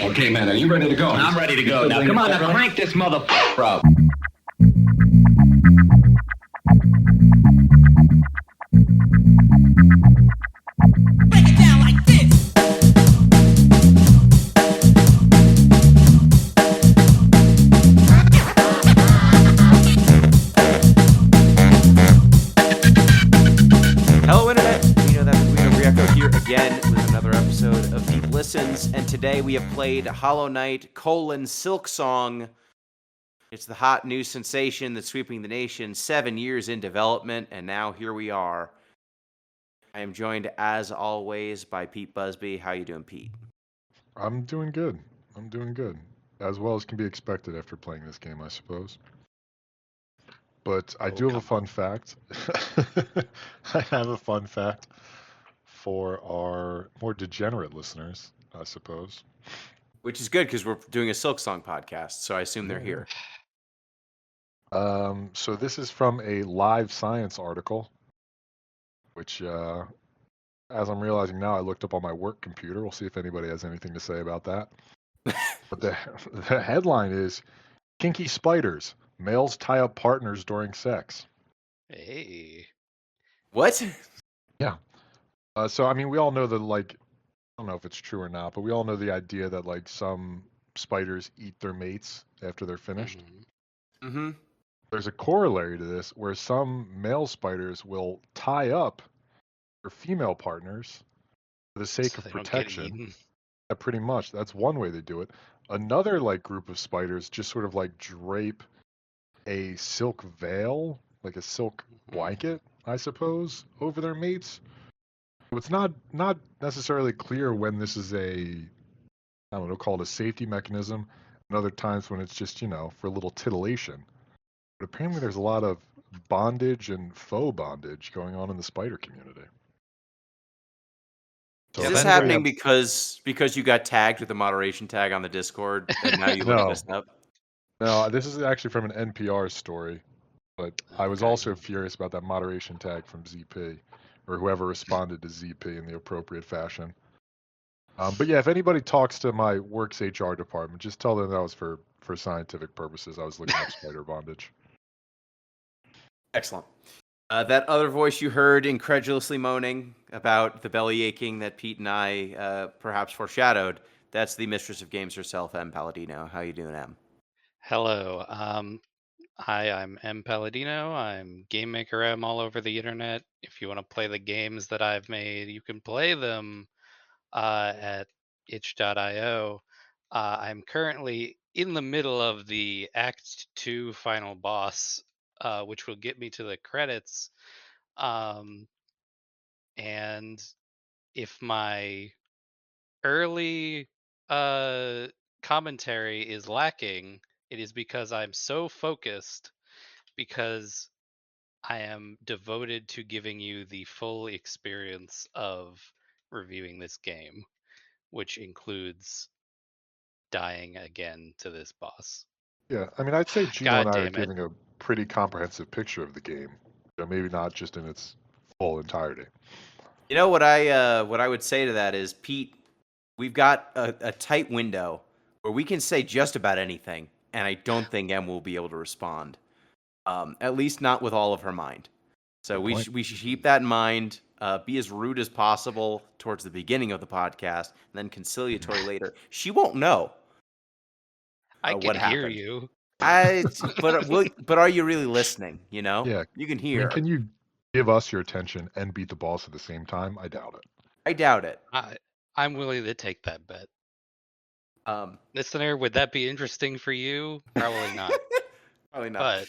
Okay, man, are you ready to go? I'm ready to go. Now, come on, now crank this motherfucker up. Break it down like this. Hello, Internet. Gino, that's Guido Briaco here again with another episode of Deep Listens. And today we have played Hollow Knight: Silksong. It's the hot new sensation that's sweeping the nation, 7 years in development, and now here we are. I am joined, as always, by Pete Busby. How you doing, Pete? I'm doing good. As well as can be expected after playing this game, I suppose. But I do have a fun fact. I have a fun fact for our more degenerate listeners, I suppose. Which is good because we're doing a Silksong podcast, so I assume they're here. So this is from a Live Science article, which, as I'm realizing now, I looked up on my work computer. We'll see if anybody has anything to say about that. But the headline is, Kinky Spiders. Males tie up partners during sex. Hey. What? Yeah. So, I mean, we all know that, like, I don't know if it's true or not, but we all know the idea that, like, some spiders eat their mates after they're finished. Mm-hmm. There's a corollary to this where some male spiders will tie up their female partners for the sake of protection. Yeah, pretty much. That's one way they do it. Another, like, group of spiders just sort of, like, drape a silk veil, like a silk blanket, I suppose, over their mates. So it's not necessarily clear when this is I don't know, call it a safety mechanism, and other times when it's just, for a little titillation. But apparently there's a lot of bondage and faux bondage going on in the spider community. So Is this happening because you got tagged with a moderation tag on the Discord and now you look this up? No, this is actually from an NPR story, but I was also furious about that moderation tag from ZP, or whoever responded to ZP in the appropriate fashion. But yeah, if anybody talks to my work's HR department, just tell them that was for scientific purposes. I was looking up spider bondage. Excellent. That other voice you heard incredulously moaning about the belly aching that Pete and I perhaps foreshadowed, that's the mistress of games herself, M. Palladino. How you doing, M? Hello. Hi, I'm M. Palladino. I'm Game Maker M all over the internet. If you want to play the games that I've made, you can play them at itch.io. I'm currently in the middle of the Act 2 final boss, which will get me to the credits. And if my early commentary is lacking, it is because I'm so focused, because I am devoted to giving you the full experience of reviewing this game, which includes dying again to this boss. Yeah, I mean, I'd say Gino and I are damn it. giving a pretty comprehensive picture of the game. Maybe not just in its full entirety. You know what I would say to that is, Pete, we've got a tight window where we can say just about anything, and I don't think M will be able to respond. At least not with all of her mind. So we should keep that in mind. Be as rude as possible towards the beginning of the podcast, and then conciliatory later. She won't know. I what can hear happened. you. But are you really listening? Yeah, you can I hear. mean, can you give us your attention and beat the boss at the same time? I doubt it. I doubt it. I'm willing to take that bet. Listener, would that be interesting for you? Probably not. Probably not. But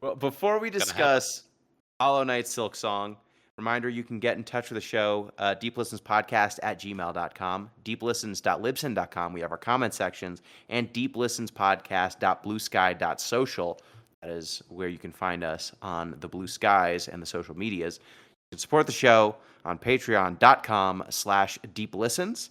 well, before we discuss Hollow Knight Silksong, reminder, you can get in touch with the show, deeplistenspodcast@gmail.com, deeplistens.libsyn.com. We have our comment sections, and deeplistenspodcast.bluesky.social. That is where you can find us on the Blue Skies and the social medias. You can support the show on patreon.com/deeplistens,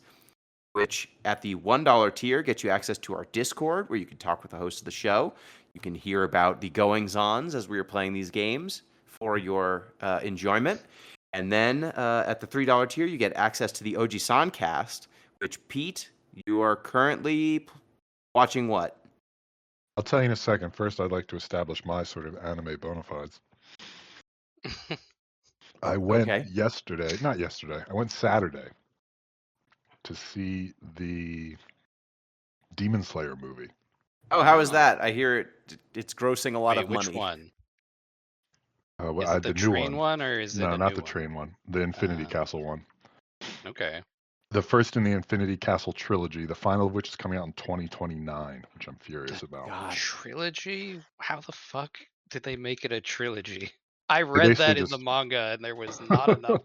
which at the $1 tier gets you access to our Discord, where you can talk with the host of the show. You can hear about the goings-ons as we are playing these games for your enjoyment. And then at the $3 tier, you get access to the OG Soncast, Which, Pete, you are currently watching what? I'll tell you in a second. First, I'd like to establish my sort of anime bona fides. I went Okay. not yesterday, I went Saturday to see the Demon Slayer movie. Oh, how is that? I hear it's grossing a lot Wait, of which money. one? Well, Is it the the new train one. one or is it No, a not new the one? train one. The Infinity Castle one. Okay. The first in the Infinity Castle trilogy, the final of which is coming out in 2029, which I'm furious about. God. Trilogy? How the fuck did they make it a trilogy? I They read basically that in the manga and there was not enough.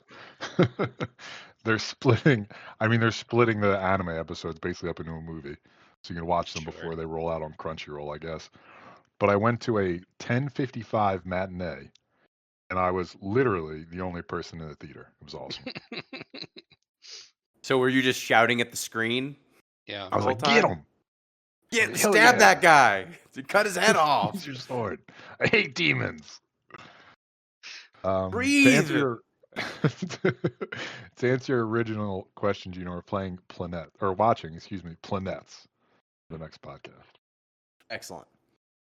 they're splitting the anime episodes basically up into a movie. So you can watch them before Sure. they roll out on Crunchyroll, I guess. But I went to a 10:55 matinee, and I was literally the only person in the theater. It was awesome. So were you just shouting at the screen? Yeah. I was whole like, "Get time? him! Yeah, Hell stab yeah. that guy. Cut his head off. Use your sword. I hate demons." To Breathe. answer your to answer your original question, Gino, we're playing watching Planets, the next podcast. Excellent.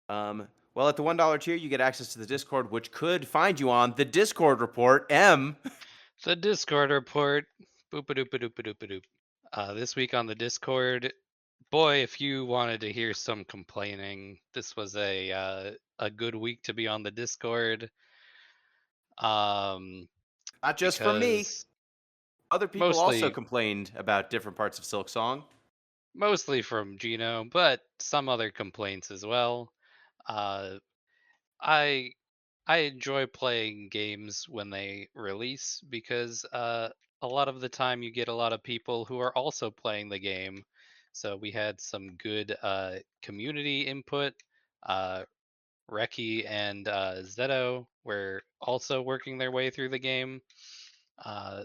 Well, at the $1 tier, you get access to the Discord, which could find you on the Discord report. The Discord report. Boop-a-doop-a-doop-a-doop-a-doop. This week on the Discord, boy, if you wanted to hear some complaining, this was a good week to be on the Discord. Not just from me. Because Other people also mostly complained about different parts of Silksong. mostly from Gino, but some other complaints as well. Uh, I I enjoy playing games when they release because a lot of the time you get a lot of people who are also playing the game. So we had some good community input. Uh, Reki and Zeto were also working their way through the game.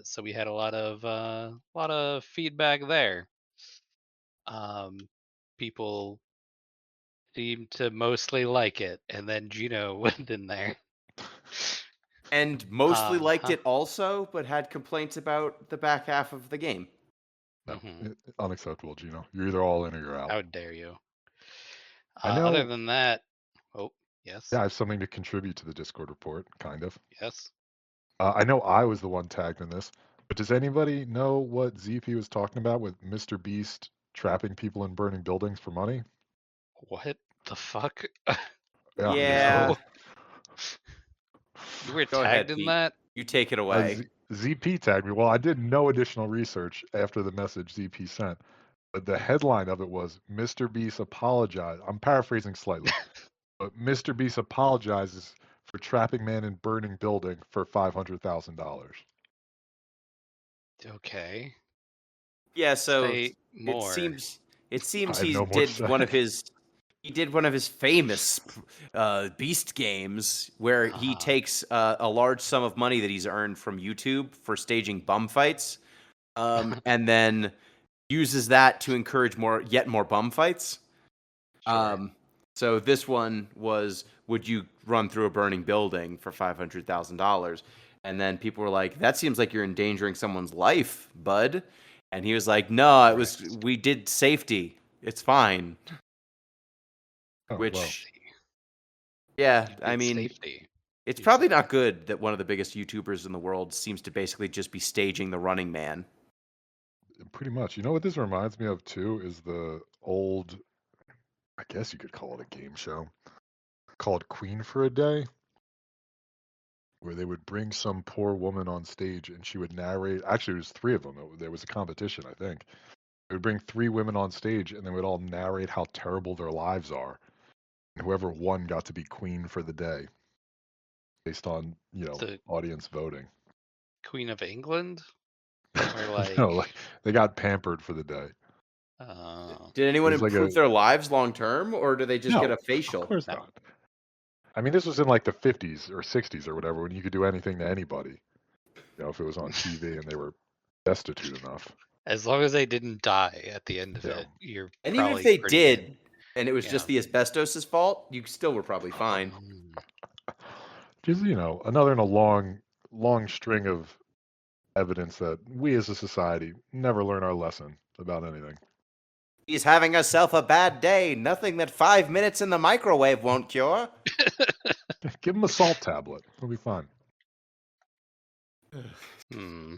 So we had a lot of feedback there. People seemed to mostly like it, and then Gino went in there. And mostly liked Huh. it also, but had complaints about the back half of the game. No, Mhm. unacceptable, Gino. You're either all in or you're out. How dare you? I Other know. than that, oh yes, Yeah, I have something to contribute to the Discord report, kind of. yes. I know I was the one tagged in this, but does anybody know what ZP was talking about with Mr. Beast trapping people in burning buildings for money? What the fuck? Yeah, you Yeah. heard. You were Go tagged ahead, in Pete. that? You take it away. ZP tagged me. Well, I did no additional research after the message ZP sent, but the headline of it was Mr. Beast apologized. I'm paraphrasing slightly, but Mr. Beast apologizes for trapping man in burning building for $500,000. Okay. Yeah, so Say it more. seems I have he no more to did one of say. his famous Beast games where he Uh-huh. takes a large sum of money that he's earned from YouTube for staging bum fights, and then uses that to encourage yet more bum fights. Sure. So this one was, would you run through a burning building for $500,000? And then people were like, that seems like you're endangering someone's life, bud. And he was like, no, we did safety. It's fine. Oh, Which, well. yeah, You I did mean, safety. it's You probably said. not good that one of the biggest YouTubers in the world seems to basically just be staging the Running Man. Pretty much. You know what this reminds me of too is the old, I guess you could call it a game show called Queen for a Day, where they would bring some poor woman on stage and she would narrate. Actually, it was three of them. There was a competition, I think. They would bring three women on stage and they would all narrate how terrible their lives are. And whoever won got to be queen for the day based on, The audience voting. Queen of England? Or like No, they got pampered for the day. Did It anyone was like improve their lives long term, or do they just get no, a facial? of course No. not. I mean, this was in like the 50s or 60s or whatever when you could do anything to anybody. If it was on TV and they were destitute enough. As long as they didn't die at the end of Yeah. it, you're And even if probably they pretty did, good. and it was just the asbestos' fault, you still were probably fine. Just, another in a long string of evidence that we as a society never learn our lesson about anything. He's having herself a bad day. Nothing that 5 minutes in the microwave won't cure. Give him a salt tablet. He'll be fine. Hmm.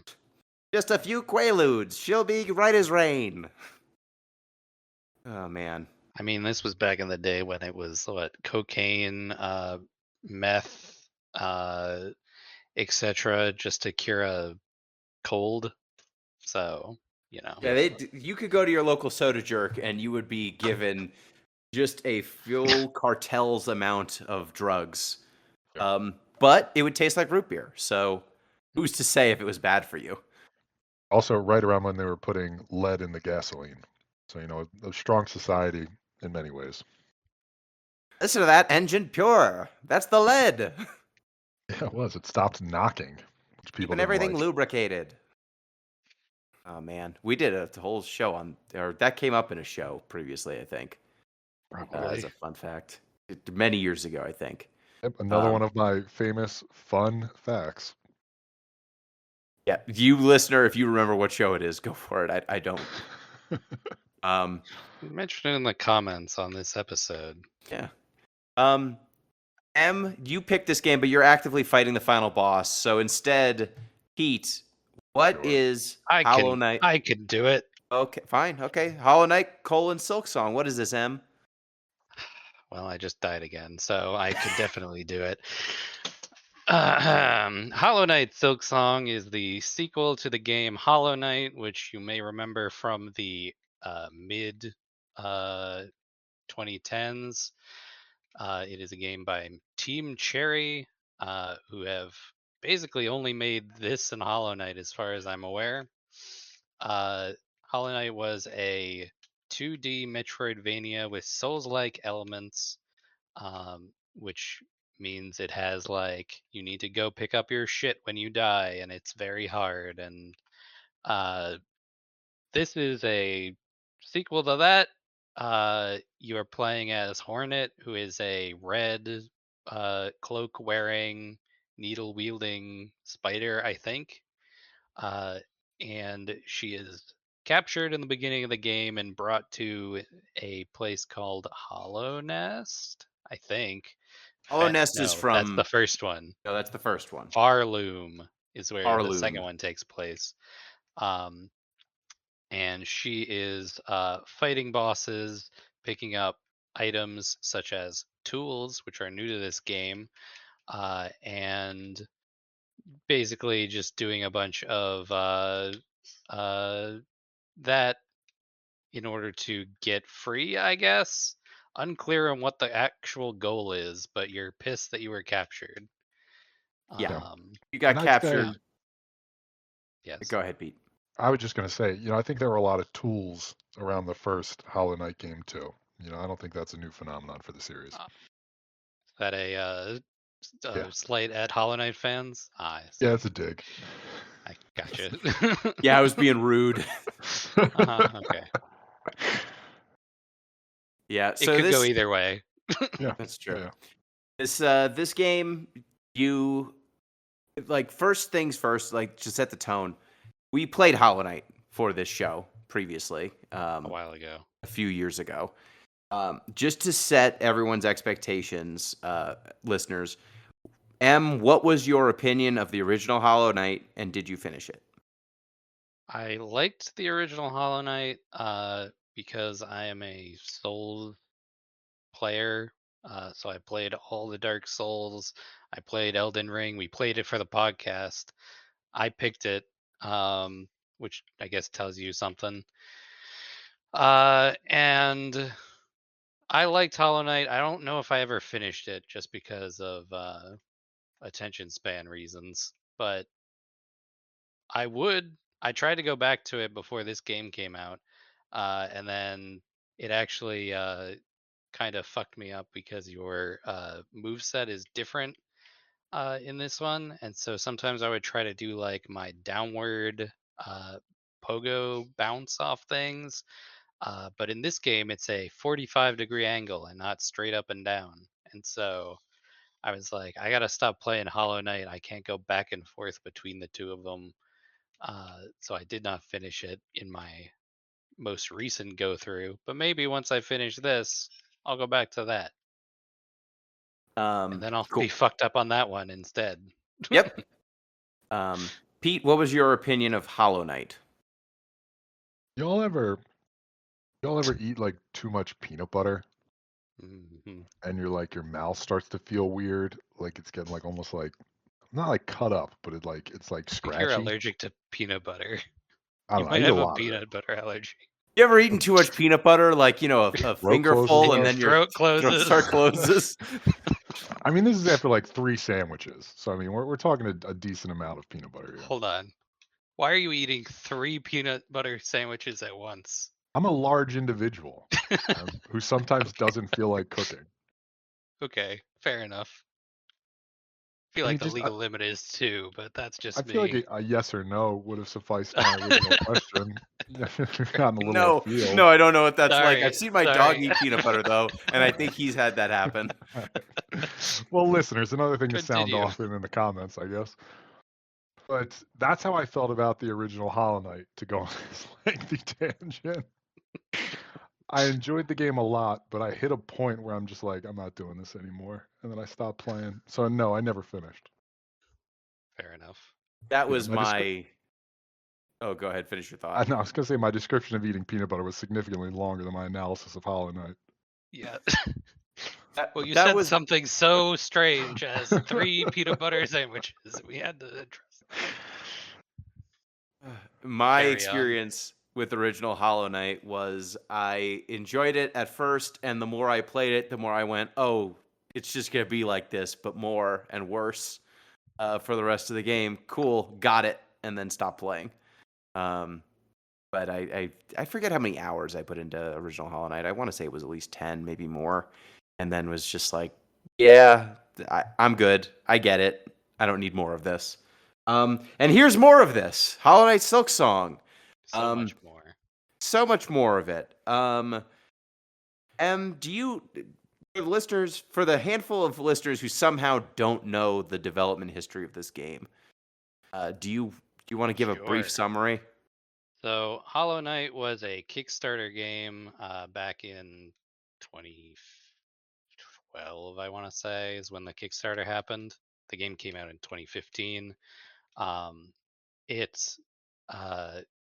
Just a few Quaaludes. She'll be right as rain. Oh, man. I mean, this was back in the day when it was what cocaine, meth, etc., just to cure a cold. So Yeah, you could go to your local soda jerk and you would be given just a full cartel's amount of drugs. But it would taste like root beer. So who's to say if it was bad for you? Also, right around when they were putting lead in the gasoline. So, a strong society in many ways. Listen to that engine pure. That's the lead. Yeah, it was. It stopped knocking, which people Keeping didn't everything like. lubricated. Oh, man. We did a whole show or that came up in a show previously, I think. Probably. As a fun fact. Many years ago, I think. Yep, another one of my famous fun facts. Yeah, you listener, if you remember what show it is, go for it. I don't. mention it in the comments on this episode. Yeah. M, you picked this game, but you're actively fighting the final boss. So instead, Pete, what is Hollow Knight? I could do it. Okay, fine. Okay, Hollow Knight : Silksong. What is this, M? Well, I just died again, so I could definitely do it. Hollow Knight Silksong is the sequel to the game Hollow Knight, which you may remember from the mid 2010s. It is a game by Team Cherry, who have basically only made this and Hollow Knight, as far as I'm aware. Hollow Knight was a 2D Metroidvania with Souls-like elements, which means it has like you need to go pick up your shit when you die, and it's very hard. And this is a sequel to that. You are playing as Hornet, who is a red cloak wearing, needle wielding spider, I think. And she is captured in the beginning of the game and brought to a place called Hollow Nest, I think. Hollow Nest is No, that's from. the first one. No, that's the first one. Farloom is where the second Arloom. one takes place. And she is fighting bosses, picking up items such as tools, which are new to this game, and basically just doing a bunch of that in order to get free, I guess. Unclear on what the actual goal is, but you're pissed that you were captured. Yeah. Um, You got And I'd captured. say- yes. Go ahead, Pete. I was just going to say, I think there were a lot of tools around the first Hollow Knight game too. I don't think that's a new phenomenon for the series. Is that a Yeah. slight at Hollow Knight fans? I see. Yeah, it's a dig. I gotcha. Yeah, I was being rude. Okay. Yeah, It so could this go either way. Yeah, that's true. Yeah. This game, you like first things first, like to set the tone. We played Hollow Knight for this show previously, A while ago. a few years ago. Just to set everyone's expectations, listeners. M, what was your opinion of the original Hollow Knight, and did you finish it? I liked the original Hollow Knight because I am a Souls player. So I played all the Dark Souls. I played Elden Ring. We played it for the podcast. I picked it, which I guess tells you something. And I liked Hollow Knight. I don't know if I ever finished it just because of attention span reasons, but I tried to go back to it before this game came out, and then it actually kind of fucked me up because your move set is different in this one, and so sometimes I would try to do like my downward pogo bounce off things, but in this game it's a 45-degree angle and not straight up and down, and so I was like, I gotta stop playing Hollow Knight. I can't go back and forth between the two of them. So I did not finish it in my most recent go through, but maybe once I finish this, I'll go back to that. And then I'll Cool. be fucked up on that one instead. Yep. Pete, what was your opinion of Hollow Knight? Y'all ever eat like too much peanut butter Mhm. and your mouth starts to feel weird, like it's getting like almost like not like cut up, but it's like You're scratchy. allergic to peanut butter. I You don't know. I might eat a have a lot of it. peanut butter allergy. You ever eaten too much peanut butter, like a Throat closes fingerful, and up. then your Throat throat closes. start closes? I mean, this is after like 3 sandwiches, so I mean, we're talking a decent amount of peanut butter here. Hold on. Why are you eating 3 peanut butter sandwiches at once? I'm a large individual who sometimes doesn't feel like cooking. Okay, fair enough. I feel I like mean, the just legal limit is 2, but that's I just feel like me. a yes or no would have sufficed my original question. We've gotten a little No, off field. no, I don't know what that's like. Sorry, I've seen my dog sorry. eat peanut butter though, and I think he's had that happen. Well, listeners, another thing to sound Continue. off in the comments, I guess. But that's how I felt about the original Hollow Knight, to go on this lengthy tangent. I enjoyed the game a lot, but I hit a point where I'm just like, I'm not doing this anymore. And then I stopped playing. So, no, I never finished. Fair enough. That Yeah, was my. Oh, go ahead. Finish your thought. I was going to say my description of eating peanut butter was significantly longer than my analysis of Hollow Knight. Yeah. That, Well, you that said was something so strange as 3 peanut butter sandwiches. We had to address my Carry on. experience with original Hollow Knight. Was I enjoyed it at first, and the more I played it, the more I went, "Oh, it's just gonna be like this, but more and worse for the rest of the game." Cool, got it, and then stopped playing. But I forget how many hours I put into original Hollow Knight. I want to say it was at least 10, maybe more, and then was just like, "Yeah, I'm good. I get it. I don't need more of this." And here's more of this Hollow Knight Silksong. So much more. So much more of it. Do you, for the handful of listeners who somehow don't know the development history of this game, do you want to give a brief Sure. summary? So, Hollow Knight was a Kickstarter game back in 2012, I want to say, is when the Kickstarter happened. The game came out in 2015. Um, it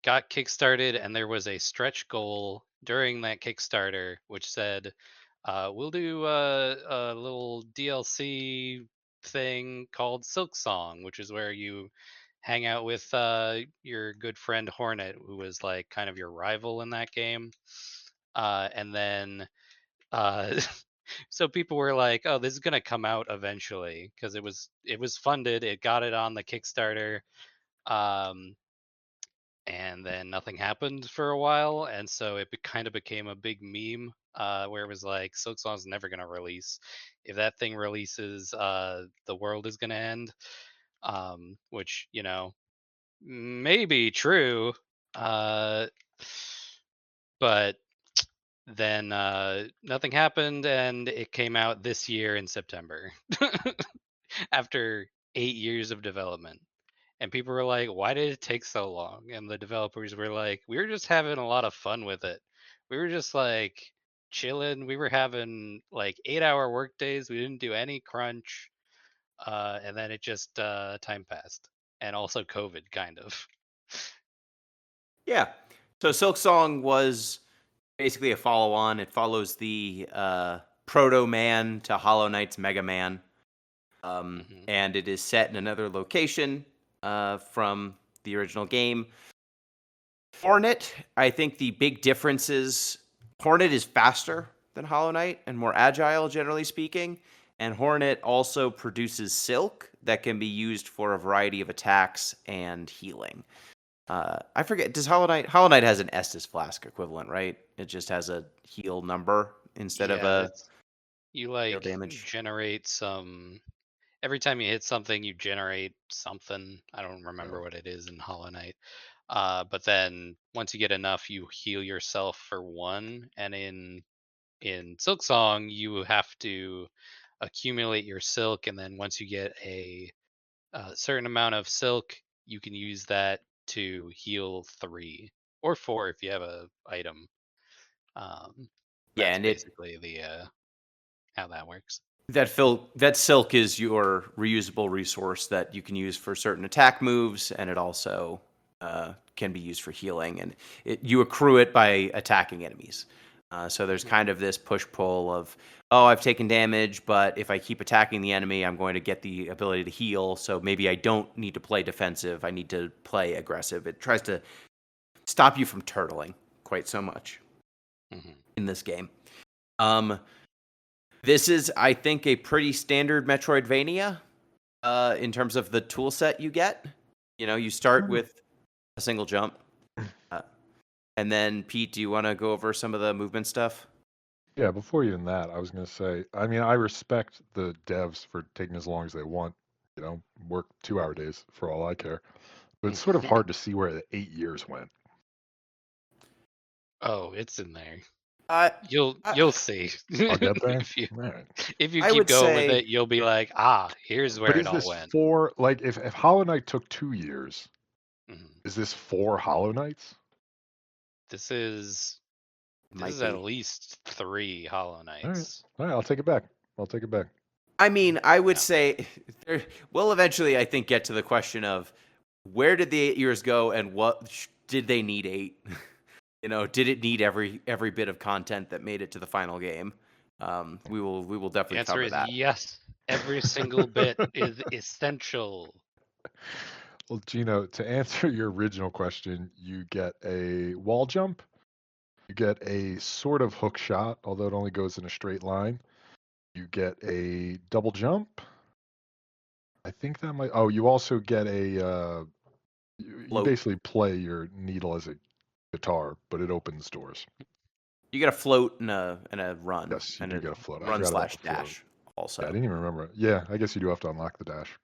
got kickstarted, and there was a stretch goal during that Kickstarter which said, we'll do a little DLC thing called Silksong, which is where you hang out with your good friend Hornet, who was like kind of your rival in that game. And then uh, so people were like, "Oh, this is gonna come out eventually," because it was funded. It got it on the Kickstarter. Um, and then nothing happened for a while, and so it kind of became a big meme where it was like Silksong's never going to release. If that thing releases, the world is going to end, which may be true, uh, but then nothing happened, and it came out this year in September after 8 years of development. And people were like, why did it take so long? And the developers were like, we were just having a lot of fun with it. We were just like chilling. We were having like 8-hour work days. We didn't do any crunch. And then it just time passed. And also COVID, kind of. Yeah. So Silksong was basically a follow-on. It follows the Proto Man to Hollow Knight's Mega Man. Mhm. And it is set in another location from the original game. Hornet, I think the big difference is Hornet is faster than Hollow Knight and more agile, generally speaking. And Hornet also produces silk that can be used for a variety of attacks and healing. I forget, does Hollow Knight has an Estus Flask equivalent, right? It just has a heal number instead of Yeah, a you heal like damage. generate some. Every time you hit something, you generate something. I don't remember Oh. what it is in Hollow Knight. But then once you get enough, you heal yourself for 1. And in Silksong, you have to accumulate your silk, and then once you get a certain amount of silk, you can use that to heal 3. or 4 if you have a item. Yeah, That's and basically the how that works. that silk is your reusable resource that you can use for certain attack moves, and it also can be used for healing, and you accrue it by attacking enemies. So there's kind of this push-pull of, oh, I've taken damage, but if I keep attacking the enemy, I'm going to get the ability to heal, so maybe I don't need to play defensive, I need to play aggressive. It tries to stop you from turtling quite so much in this game. This is, I think, a pretty standard Metroidvania in terms of the tool set you get. You start with a single jump. And then, Pete, do you want to go over some of the movement stuff? Yeah, before even that, I was going to say, I mean, I respect the devs for taking as long as they want, work 2-hour days for all I care. But it's sort of hard to see where the 8 years went. Oh, it's in there. You'll see. I'll get there. If you I keep would going with say- it, you'll be like, here's where But it is all this went. 4, like, if Hollow Knight took 2 years, Mhm. is this 4 Hollow Knights? This is Might at be. least 3 Hollow Knights. All right, I'll take it back. I mean, I would say we'll eventually, I think, get to the question of where did the 8 years go, and what did they need 8? Did it need every bit of content that made it to the final game? We will The definitely answer cover is that. yes. Every single bit is essential. Well, Gino, to answer your original question, you get a wall jump, you get a sort of hook shot, although it only goes in a straight line. You get a double jump. I think that might. Oh, you also get a. You Float. basically play your needle as a guitar, but it opens doors. You get a float and a run. Yes, you and do get a float. I Run forgot about slash the float. dash also. Yeah, I didn't even remember it. Yeah, I guess you do have to unlock the dash.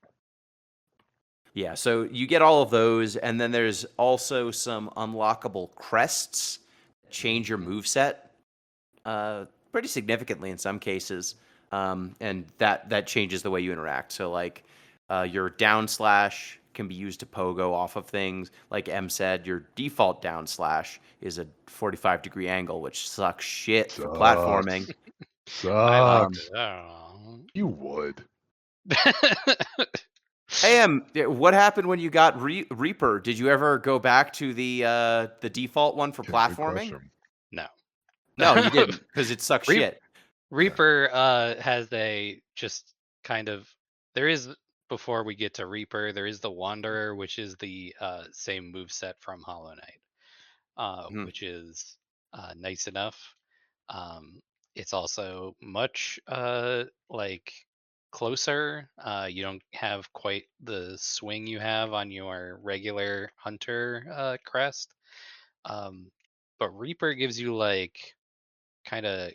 Yeah, so you get all of those, and then there's also some unlockable crests that change your moveset pretty significantly in some cases, and that changes the way you interact. So, like, your down slash can be used to pogo off of things. Like M said, your default down slash is a 45-degree angle, which sucks shit for platforming. I like Sucks. it. You would. What happened when you got Reaper? Did you ever go back to the default one for Good platforming? question. No. No, you didn't, because it sucks shit. Reaper has a just kind of there is before we get to Reaper, there is the Wanderer, which is the same moveset from Hollow Knight, which is nice enough. It's also much like closer. You don't have quite the swing you have on your regular hunter crest. But Reaper gives you like kind of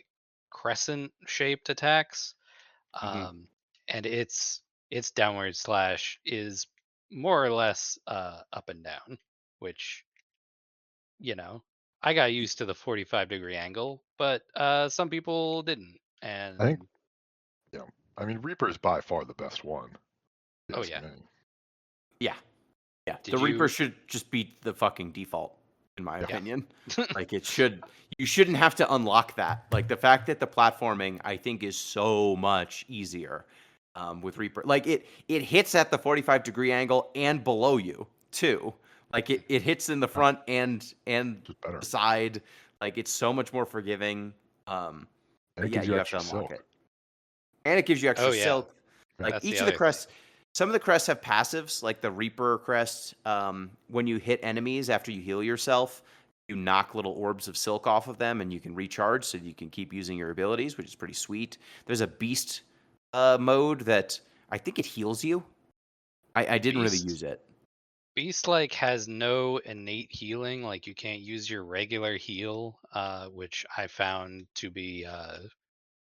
crescent shaped attacks. And its downward slash is more or less up and down, which I got used to the 45-degree angle, but some people didn't. And I think, yeah. I mean, Reaper is by far the best one. Oh, Yes, yeah. man. Yeah. Did The Reaper you- should just be the fucking default, in my Yeah. opinion. Like, you shouldn't have to unlock that. Like, the fact that the platforming, I think, is so much easier with Reaper. Like, it hits at the 45-degree angle and below you too. Like, it hits in the front and Just better. the side. Like, it's so much more forgiving. And But it yeah, gives you you have to extra unlock silk. it. And it gives you extra Oh, yeah. silk. Yeah. Like, That's each the of the other crests, some of the crests have passives, like the Reaper crest. When you hit enemies after you heal yourself, you knock little orbs of silk off of them, and you can recharge, so you can keep using your abilities, which is pretty sweet. There's a beast mode that I think it heals you. I didn't really Beast? use it. Beast like has no innate healing. Like you can't use your regular heal, which I found to be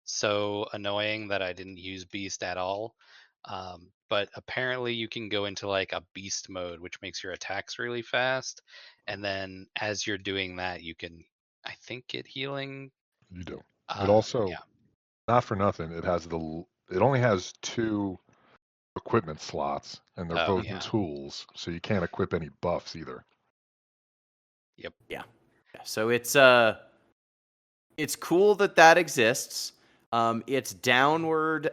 so annoying that I didn't use Beast at all. But apparently you can go into like a Beast mode, which makes your attacks really fast. And then as you're doing that, you can, I think, get healing. You do. It also, yeah. not for nothing, it only has 2 equipment slots, and they're Oh, both yeah. tools, so you can't equip any buffs either. Yep. Yeah. So it's cool that exists. It's downward.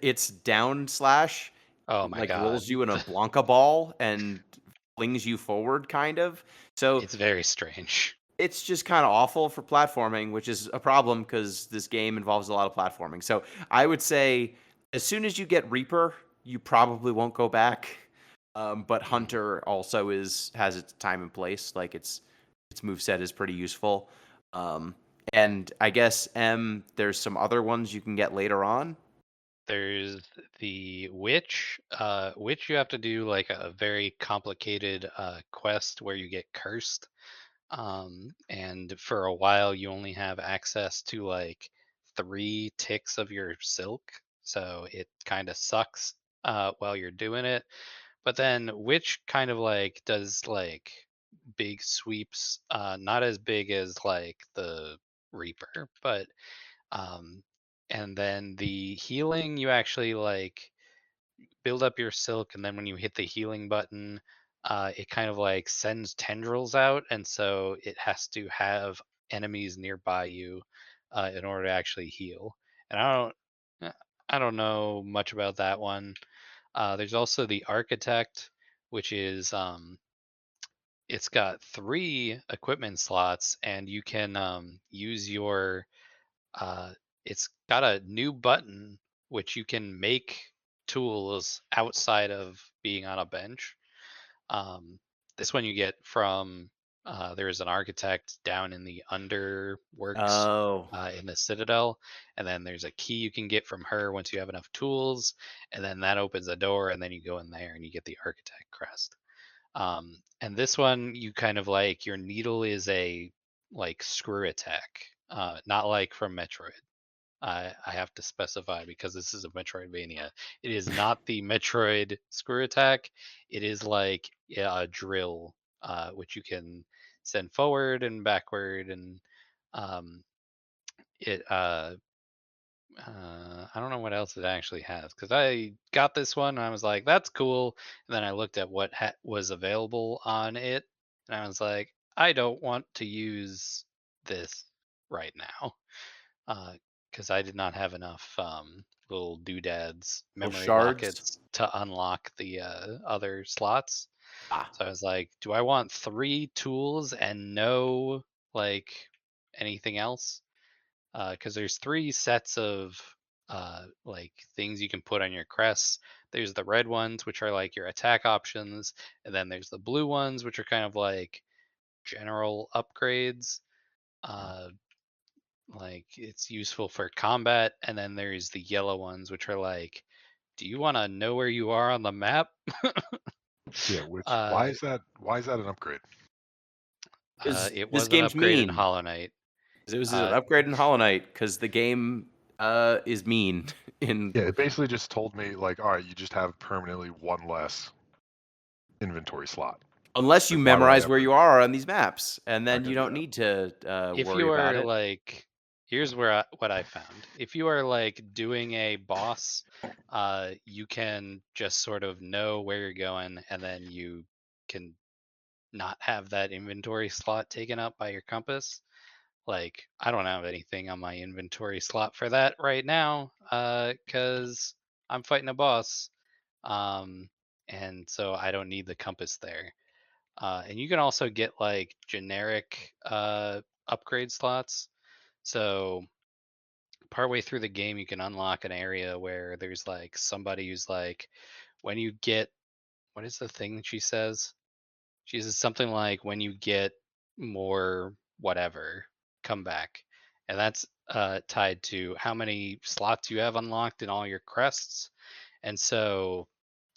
It's down slash. Oh my Like god. rolls you in a Blanca ball and flings you forward, kind of. So It's very strange. it's just kind of awful for platforming, which is a problem because this game involves a lot of platforming. So I would say as soon as you get Reaper, you probably won't go back. But Hunter also has its time and place. Like its moveset is pretty useful. And I guess there's some other ones you can get later on. There's the witch, which you have to do like a very complicated quest where you get cursed. And for a while you only have access to like 3 ticks of your silk, so it kind of sucks while you're doing it. But then witch kind of like does like big sweeps, not as big as like the reaper, but um and then the healing, you actually like build up your silk, and then when you hit the healing button, it kind of like sends tendrils out, and so it has to have enemies nearby you in order to actually heal. And I don't know much about that one. There's also the architect, which is it's got 3 equipment slots, and you can use your uh, it's got a new button which you can make tools outside of being on a bench. Um, this one you get from there's an architect down in the underworks Oh, in the Citadel, and then there's a key you can get from her once you have enough tools, and then that opens a door, and then you go in there and you get the architect crest. And this one, you kind of like your needle is a like screw attack, not like from Metroid. I have to specify because this is a Metroidvania. It is not the Metroid screw attack. It is like a drill, which you can send forward and backward, and um, it I don't know what else it actually has because I got this one and I was like, that's cool. And then I looked at what was available on it, and I was like, I don't want to use this right now because I did not have enough little doodads, little memory shards. lockets to unlock the other slots. Ah, So I was like, do I want 3 tools and no like anything else? Because there's 3 sets of like things you can put on your crests. There's the red ones, which are like your attack options, and then there's the blue ones, which are kind of like general upgrades. Uh, like it's useful for combat, and then there's the yellow ones, which are like, do you want to know where you are on the map? Yeah, which uh, why is that an upgrade? it this was an game's upgrade in mean. Hollow Knight. It was an Uh, upgrade in Hollow Knight because the game is mean in Yeah, it basically just told me like, all right, you just have permanently one less inventory slot. unless you Like, why would I memorize where ever? you are on these maps, and I then you gotta do don't that. need to if worry you about are it. like, here's where what I found. If you are like doing a boss, you can just sort of know where you're going, and then you can not have that inventory slot taken up by your compass. Like, I don't have anything on my inventory slot for that right now, because I'm fighting a boss, um, and so I don't need the compass there. And you can also get like generic upgrade slots. So partway through the game, you can unlock an area where there's like somebody who's like, when you get, what is the thing that she says? She says something like, when you get more whatever, come back. And that's tied to how many slots you have unlocked in all your crests. And so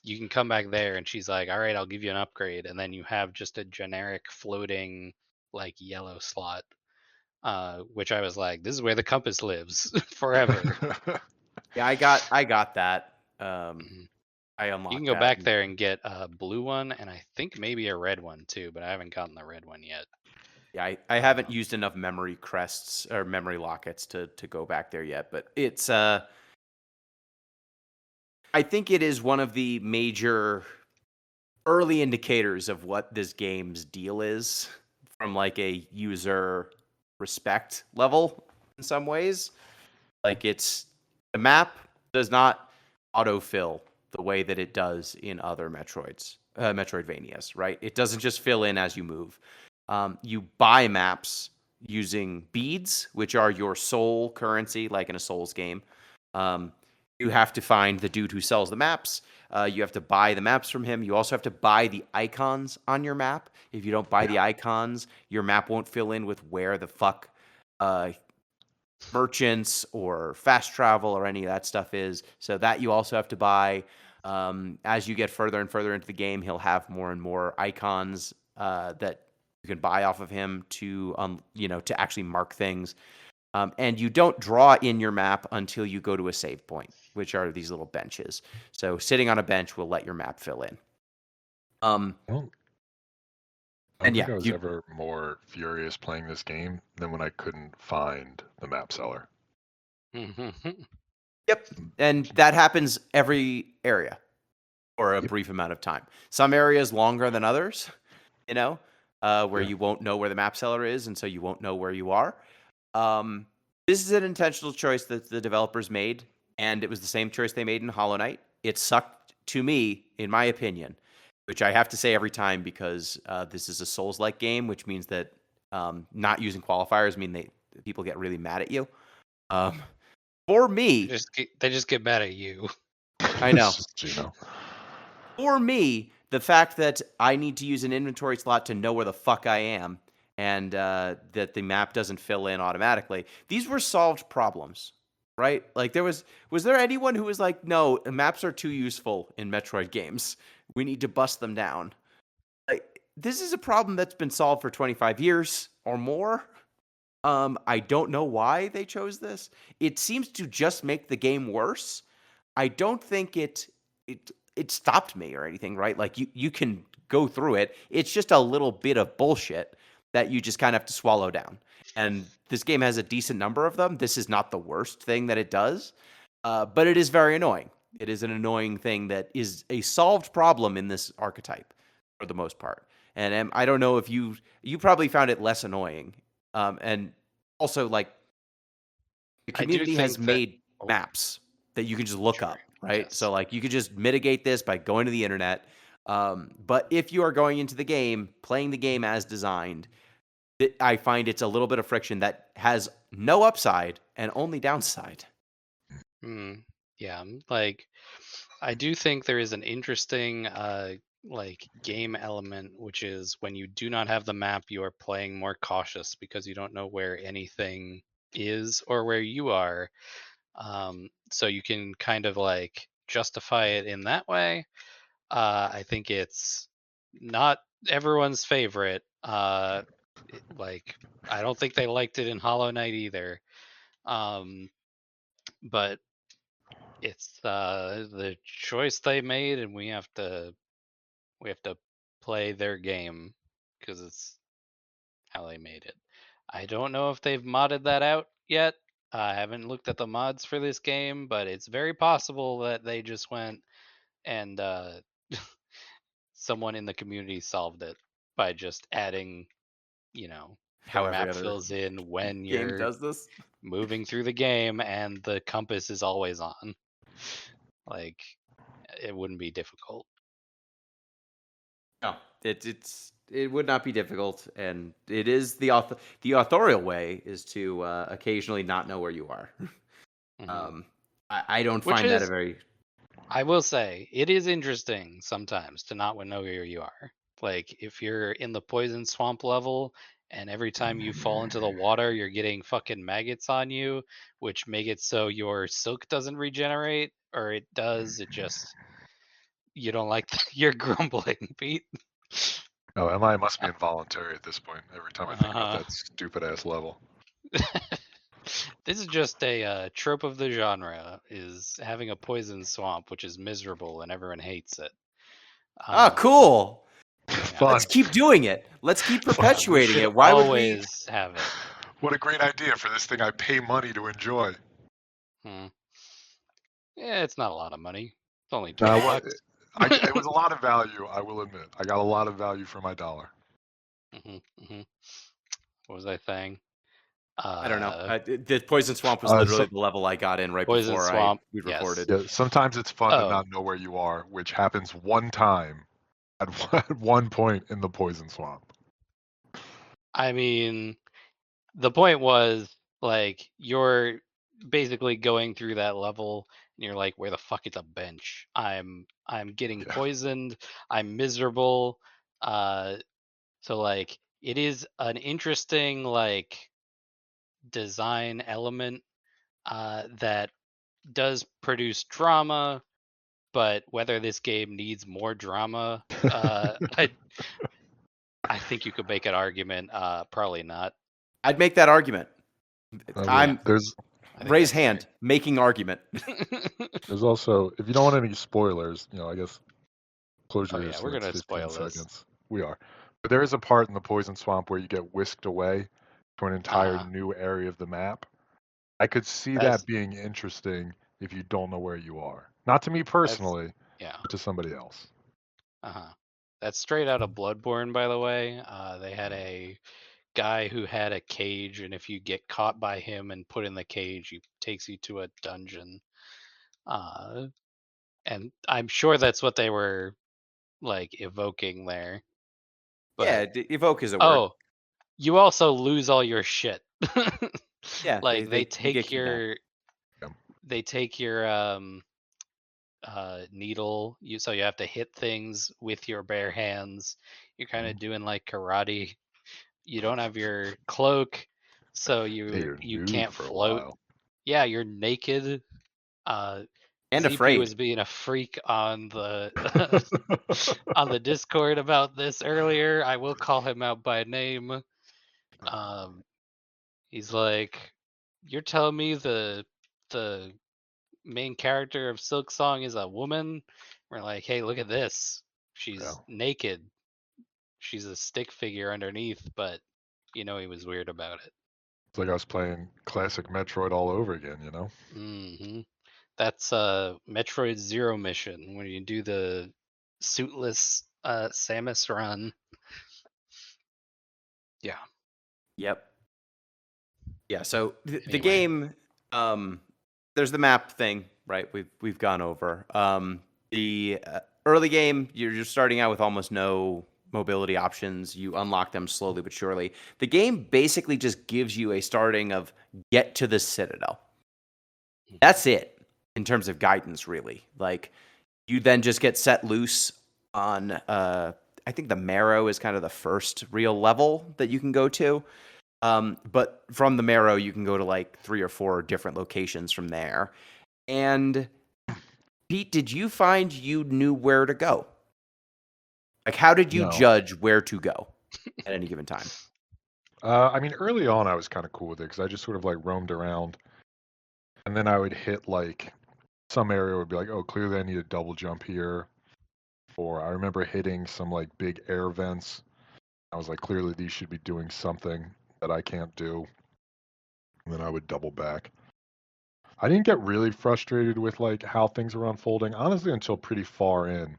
you can come back there and she's like, all right, I'll give you an upgrade. And then you have just a generic floating like yellow slot, which I was like, this is where the compass lives forever. Yeah, I got that. Mhm. I You can unlocked go that. back there and get a blue one, and I think maybe a red one too, but I haven't gotten the red one yet. Yeah, I haven't Um, used enough memory crests or memory lockets to go back there yet, but it's I think it is one of the major early indicators of what this game's deal is from like a user respect level in some ways. Like the map does not autofill the way that it does in other Metroidvanias, right? It doesn't just fill in as you move. You buy maps using beads, which are your soul currency, like in a Souls game. You have to find the dude who sells the maps. You have to buy the maps from him. You also have to buy the icons on your map. If you don't buy the icons, your map won't fill in with where the fuck merchants or fast travel or any of that stuff is. So that you also have to buy. As you get further and further into the game, he'll have more and more icons that you can buy off of him to to actually mark things. And you don't draw in your map until you go to a save point, which are these little benches. So sitting on a bench will let your map fill in. I don't And think yeah, I was ever more furious playing this game than when I couldn't find the map seller. Yep. And that happens every area for a brief amount of time. Some areas longer than others, where you won't know where the map seller is, and so you won't know where you are. This is an intentional choice that the developers made, and it was the same choice they made in Hollow Knight. It sucked to me, in my opinion, which I have to say every time because this is a Souls-like game, which means that not using qualifiers mean people get really mad at you. For me, they just get mad at you. I know. Gino. For me, the fact that I need to use an inventory slot to know where the fuck I am and that the map doesn't fill in automatically, these were solved problems, right? Like was there anyone who was like, no, maps are too useful in Metroid games. We need to bust them down. Like, this is a problem that's been solved for 25 years or more. I don't know why they chose this. It seems to just make the game worse. I don't think it stopped me or anything, right? Like you can go through it. It's just a little bit of bullshit that you just kind of have to swallow down. And this game has a decent number of them. This is not the worst thing that it does, but it is very annoying. It is an annoying thing that is a solved problem in this archetype for the most part. And I don't know if you probably found it less annoying. And also, like, the community has made maps that you can just look up, right? Yes. So, like, you could just mitigate this by going to the internet. But if you are going into the game, playing the game as designed, I find it's a little bit of friction that has no upside and only downside. Yeah, like, I do think there is an interesting game element, which is when you do not have the map, you are playing more cautious because you don't know where anything is or where you are. So you can kind of like justify it in that way. I think it's not everyone's favorite. Like, I don't think they liked it in Hollow Knight either. But it's the choice they made, and we have to play their game because it's how they made it. I don't know if they've modded that out yet. I haven't looked at the mods for this game, but it's very possible that they just went and someone in the community solved it by just adding, How your every map other fills in when game you're does this. moving through the game and the compass is always on. Like, it wouldn't be difficult. No, it would not be difficult, and it is the authorial way is to occasionally not know where you are. I don't find that a very. I will say it is interesting sometimes to not know where you are. Like, if you're in the poison swamp level and every time you fall into the water you're getting fucking maggots on you, which make it so your silk doesn't regenerate, or it does, it just, you don't like you're grumbling, Pete. Oh, MI must be involuntary at this point. Every time I think about that stupid ass level. This is just a trope of the genre, is having a poison swamp, which is miserable and everyone hates it. Cool. Fun. Let's keep doing it. Let's keep perpetuating it. Why would we always have it? What a great idea for this thing I pay money to enjoy. Yeah, it's not a lot of money. It's only $20. It was a lot of value, I will admit. I got a lot of value for my dollar. What was I saying? I don't know. The Poison Swamp was literally the level I got in right Poison before Swamp, we yes. recorded. Yeah, sometimes it's fun to Oh. not know where you are, which happens one time at one point in the Poison Swamp. I mean, the point was like you're basically going through that level and you're like, where the fuck is a bench? I'm getting Yeah. poisoned. I'm miserable. So like it is an interesting like design element that does produce drama, but whether this game needs more drama, I think you could make an argument. Probably not. I'd make that argument. I'm There's I think raise that's fair. hand, making argument. there's also, if you don't want any spoilers, I guess close your Oh, ears yeah, for we're the gonna next 15 spoil this. seconds. We are. But there is a part in the Poison Swamp where you get whisked away to an entire Uh-huh. new area of the map. I could see That's that being interesting if you don't know where you are. Not to me personally, yeah. but to somebody else. Uh-huh. That's straight out of Bloodborne, by the way. They had a guy who had a cage, and if you get caught by him and put in the cage, he takes you to a dungeon. And I'm sure that's what they were like evoking there. Yeah, But evoke is a word. oh, you also lose all your shit. Yeah, Like you they get take kidnapped. your needle, so you have to hit things with your bare hands. You're kind of doing like karate. You don't have your cloak, so Hey, you're you nude can't for a float. while. Yeah, you're naked. And ZP afraid. was being a freak on the on the Discord about this earlier. I will call him out by name. He's like, "You're telling me the main character of Silksong is a woman?" We're like, "Hey, look at this. Yeah. She's naked. She's a stick figure underneath." But he was weird about it. It's like I was playing classic Metroid all over again, Hmm That's Metroid Zero mission when you do the suitless Samus run. Yeah. Yep. Yeah, so the Anyway. game, there's the map thing, right? We've gone over. The early game, you're just starting out with almost no mobility options. You unlock them slowly but surely. The game basically just gives you a starting of get to the Citadel. That's it in terms of guidance, really. Like you then just get set loose on. I think the Marrow is kind of the first real level that you can go to. But from the Marrow, you can go to like 3 or 4 different locations from there. And Pete, did you find you knew where to go? Like, how did you No. judge where to go at any given time? I mean, early on, I was kind of cool with it because I just sort of like roamed around, and then I would hit like some area would be like, oh, clearly I need a double jump here. Or I remember hitting some like big air vents. I was like, clearly these should be doing something that I can't do. And then I would double back. I didn't get really frustrated with like how things were unfolding, honestly, until pretty far in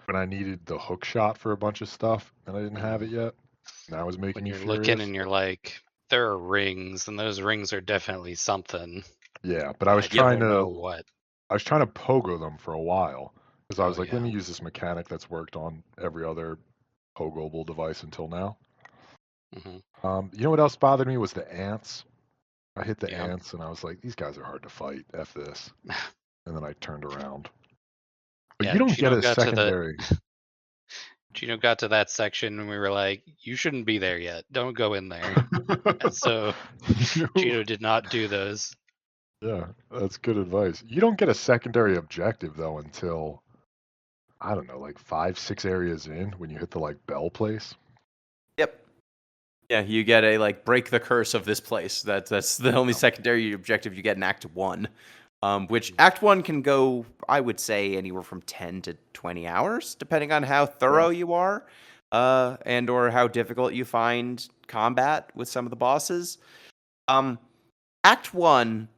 when I needed the hook shot for a bunch of stuff and I didn't have it yet. And that was making When me you're furious. looking and you're like, there are rings, and those rings are definitely something. Yeah, but I was don't trying know to what. I was trying to pogo them for a while because I was Oh, like, let yeah. me use this mechanic that's worked on every other pogoable device until now. hmm You know what else bothered me was the ants. I hit the Yeah. ants and I was like, these guys are hard to fight. F this. And then I turned around. But Yeah, you don't Gino get a got secondary. Gino got to that section and we were like, you shouldn't be there yet. Don't go in there. And so Gino did not do those. Yeah, that's good advice. You don't get a secondary objective though until I don't know, like 5, 6 areas in when you hit the like bell place. Yep. Yeah, you get a like break the curse of this place. That's the only secondary objective you get in Act 1. Which Act 1 can go, I would say, anywhere from 10 to 20 hours, depending on how thorough you are, and or how difficult you find combat with some of the bosses. Act 1,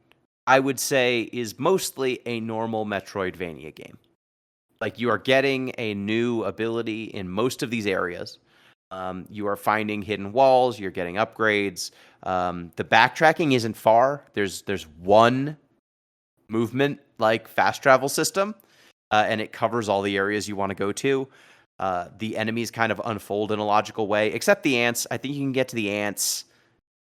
I would say, is mostly a normal Metroidvania game. Like, you are getting a new ability in most of these areas. You are finding hidden walls. You're getting upgrades. The backtracking isn't far. There's one movement like fast travel system, and it covers all the areas you want to go to. The enemies kind of unfold in a logical way, except the ants. I think you can get to the ants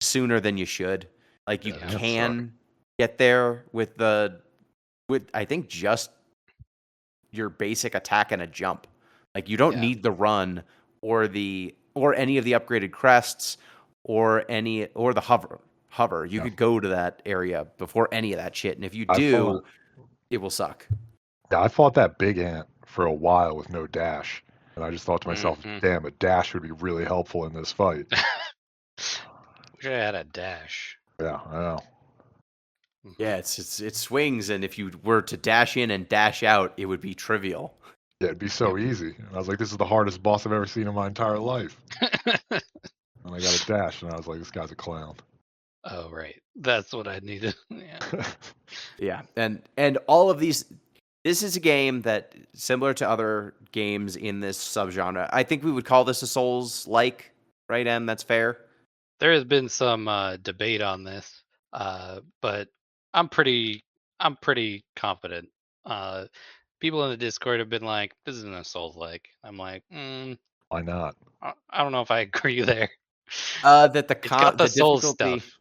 sooner than you should. Like you Yeah, the ants can get there with I think just your basic attack and a jump. Like you don't Yeah. need the run or any of the upgraded crests or the hover. You Yeah. could go to that area before any of that shit, and if you I do, fought, it will suck. yeah, I fought that big ant for a while with no dash, and I just thought to myself, Mhm. damn, a dash would be really helpful in this fight. Wish I had a dash. Yeah, I know. Mhm. Yeah, it swings, and if you were to dash in and dash out, it would be trivial. Yeah, it'd be so easy. And I was like, this is the hardest boss I've ever seen in my entire life. And I got a dash, and I was like, this guy's a clown. Oh, right. That's what I needed. Yeah. Yeah, and all of these. This is a game that, similar to other games in this subgenre, I think we would call this a Souls-like, right, Em? That's fair? There has been some debate on this, but I'm pretty confident. People in the Discord have been like, "This isn't a Souls-like." I'm like, Why not? I don't know if I agree there. That It's got the the Souls difficulty. stuff.